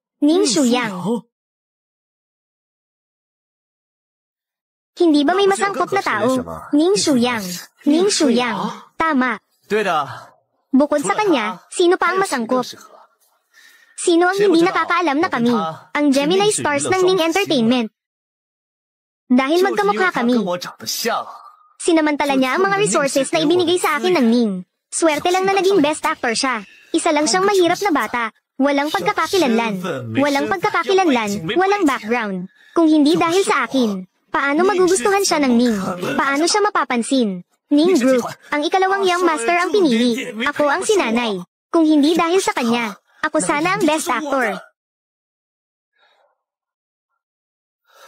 Hindi ba may masangkot na tao? Ning Shuyang. Tama. Bukod sa kanya, sino pa ang masangkot? Sino ang hindi nakakaalam na kami? Ang Gemini Stars ng Ning Entertainment. Dahil magkamukha kami. Sinamantala niya ang mga resources na ibinigay sa akin ng Ning. Swerte lang na naging best actor siya. Isa lang siyang mahirap na bata. Walang pagkakakilanlan. Walang background. Kung hindi dahil sa akin, paano magugustuhan siya ng Ning? Paano siya mapapansin? Ning Group, ang ikalawang young master ang pinili. Ako ang sinanay. Kung hindi dahil sa kanya, ako sana ang best actor.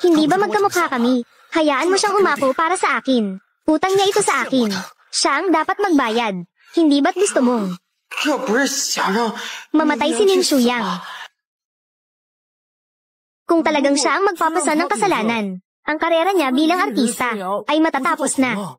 Hindi ba magkamukha kami? Hayaan mo siyang umako para sa akin. Utang niya ito sa akin. Siya ang dapat magbayad. Hindi ba't gusto mong mamatay si Ning Shuyang? Kung talagang siya ang magpapasa ng kasalanan, ang karera niya bilang artista ay matatapos na.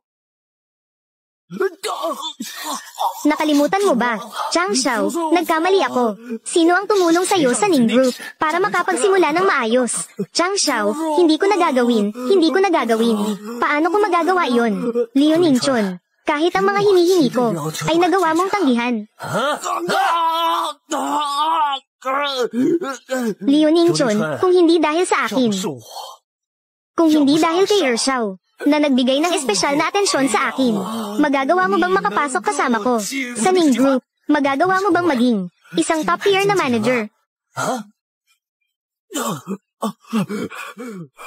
Nakalimutan mo ba, Chang Xiao, nagkamali ako. Sino ang tumulong sa'yo sa Ning Group para makapagsimula ng maayos? Chang Xiao, hindi ko nagagawin. Paano ko magagawa iyon? Liu Ningchun, kahit ang mga hinihingi ko ay nagawa mong tanggihan. Liu Ningchun, kung hindi dahil sa akin, kung hindi dahil kay Ershao, na nagbigay ng espesyal na atensyon sa akin, magagawa mo bang makapasok kasama ko sa Ning Group? Magagawa mo bang maging isang top tier na manager?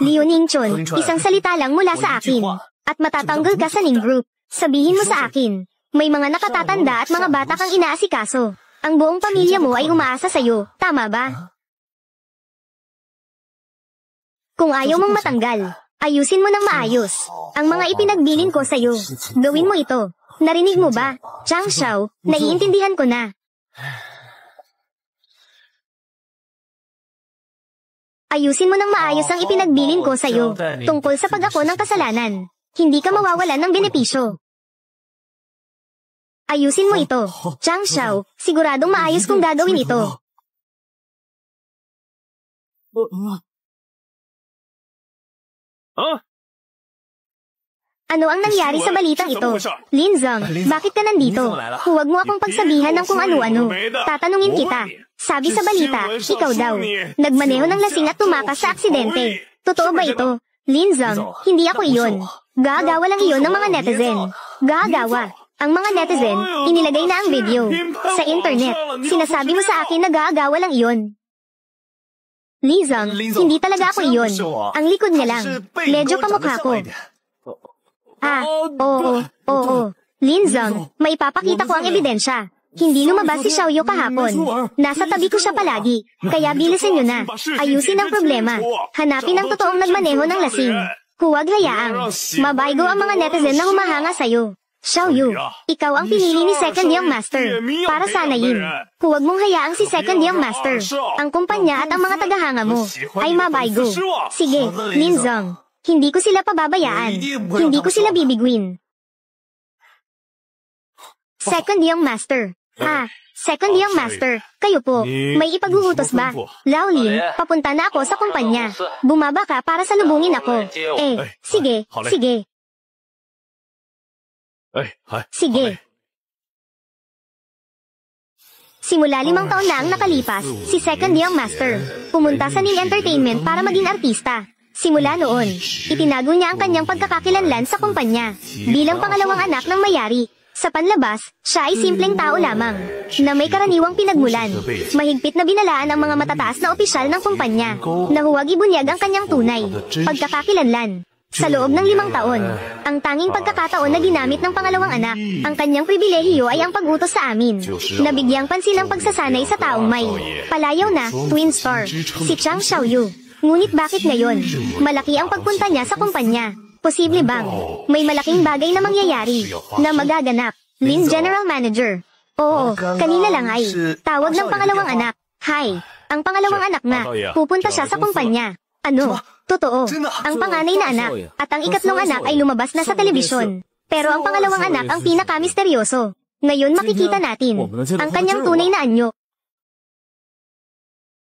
Liu Ningchun, isang salita lang mula sa akin, at matatanggal ka sa Ning Group. Sabihin mo sa akin, may mga nakatatanda at mga bata kang inaasikaso. Ang buong pamilya mo ay umaasa sa'yo, tama ba? Kung ayaw mong matanggal, ayusin mo ng maayos ang mga ipinagbilin ko sa'yo. Gawin mo ito. Narinig mo ba, Chang Xiao? Naiintindihan ko na. Ayusin mo ng maayos ang ipinagbilin ko sa'yo tungkol sa pag-ako ng kasalanan. Hindi ka mawawalan ng benepisyo. Ayusin mo ito, Chang Xiao. Siguradong maayos kung gagawin ito. Ano ang nangyari sa balitang ito? Lin Zeng, bakit ka nandito? Huwag mo akong pagsabihan ng kung ano-ano. Tatanungin kita. Sabi sa balita, ikaw daw. Nagmaneho ng lasing at tumakas sa aksidente. Totoo ba ito? Lin Zeng, hindi ako iyon. Gagawa lang iyon ng mga netizen. Gagawa. Ang mga netizen, inilagay na ang video sa internet. Sinasabi mo sa akin na gagawa lang iyon. Li Zeng, hindi talaga ako iyon. Ang likod niya lang. Medyo kamukha ko. Oo. Lin Zeng, may papakita ko ang ebidensya. Hindi lumabas si Xiaoyu kahapon. Nasa tabi ko siya palagi. Kaya bilisan niyo na. Ayusin ang problema. Hanapin ang totoong nagmaneho ng lasing. Huwag hayaang mabaygo ang mga netizen na humahanga sa'yo. Xiaoyu, ikaw ang pinili ni Second Young Master para sanayin. Huwag mong hayaang si Second Young Master, ang kumpanya at ang mga tagahanga mo ay mabaygo. Sige, Lin Zeng, hindi ko sila pababayaan. Hindi ko sila bibiguin. Second Young Master. Second Young Master, kayo po, may ipag-uutos ba? Laolin, papunta na ako sa kumpanya. Bumaba ka para salubungin ako. Sige. Sige. Simula 5 taon na ang nakalipas, si Second Young Master pumunta sa Ning Entertainment para maging artista. Simula noon, itinago niya ang kanyang pagkakakilanlan sa kumpanya bilang pangalawang anak ng may-ari. Sa panlabas, siya ay simpleng tao lamang na may karaniwang pinagmulan. Mahigpit na binalaan ang mga matataas na opisyal ng kumpanya na huwag ibunyag ang kanyang tunay pagkakakilanlan. Sa loob ng 5 taon, ang tanging pagkakataon na ginamit ng pangalawang anak, ang kanyang pribilehiyo ay ang pag-utos sa amin. Nabigyang pansin ang pagsasanay sa taong may palayaw na twin star, si Chang Xiaoyu. Ngunit bakit ngayon? Malaki ang pagpunta niya sa kumpanya. Posible bang may malaking bagay na mangyayari na magaganap? Lin General Manager. Oo, kanina lang ay tawag ng pangalawang anak. Hi, ang pangalawang anak na pupunta siya sa kumpanya. Ano? Totoo. Ang panganay na anak at ang ikatlong anak ay lumabas na sa telebisyon. Pero ang pangalawang anak ang pinakamisteryoso. Ngayon makikita natin ang kanyang tunay na anyo.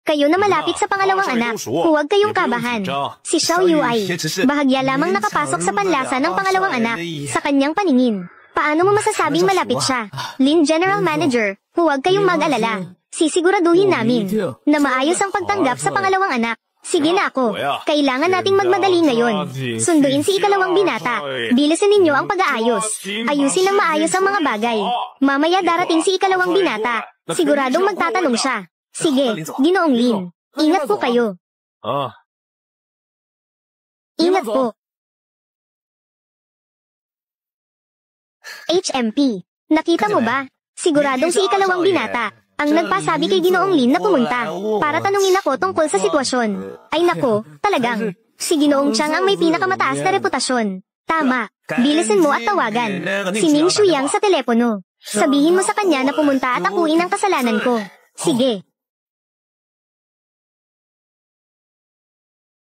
Kayo na malapit sa pangalawang anak, huwag kayong kabahan. Si Xiaoyu ay bahagya lamang nakapasok sa panlasa ng pangalawang anak sa kanyang paningin. Paano mo masasabing malapit siya? Lin General Manager, huwag kayong mag-alala. Sisiguraduhin namin na maayos ang pagtanggap sa pangalawang anak. Sige na ako. Kailangan nating magmadali ngayon. Sunduin si ikalawang binata. Bilisan ninyo ang pag-aayos. Ayusin ng maayos ang mga bagay. Mamaya darating si ikalawang binata. Siguradong magtatanong siya. Sige, Ginoong Lin. Ingat po kayo. Ingat po. HMP. Nakita mo ba? Siguradong si ikalawang binata ang nagpasabi kay Ginoong Lin na pumunta para tanungin ako tungkol sa sitwasyon. Ay nako, talagang. Si Ginoong Chang ang may pinakamataas na reputasyon. Tama. Bilisan mo at tawagan si Ming Shuyang sa telepono. Sabihin mo sa kanya na pumunta at akuin ang kasalanan ko. Sige.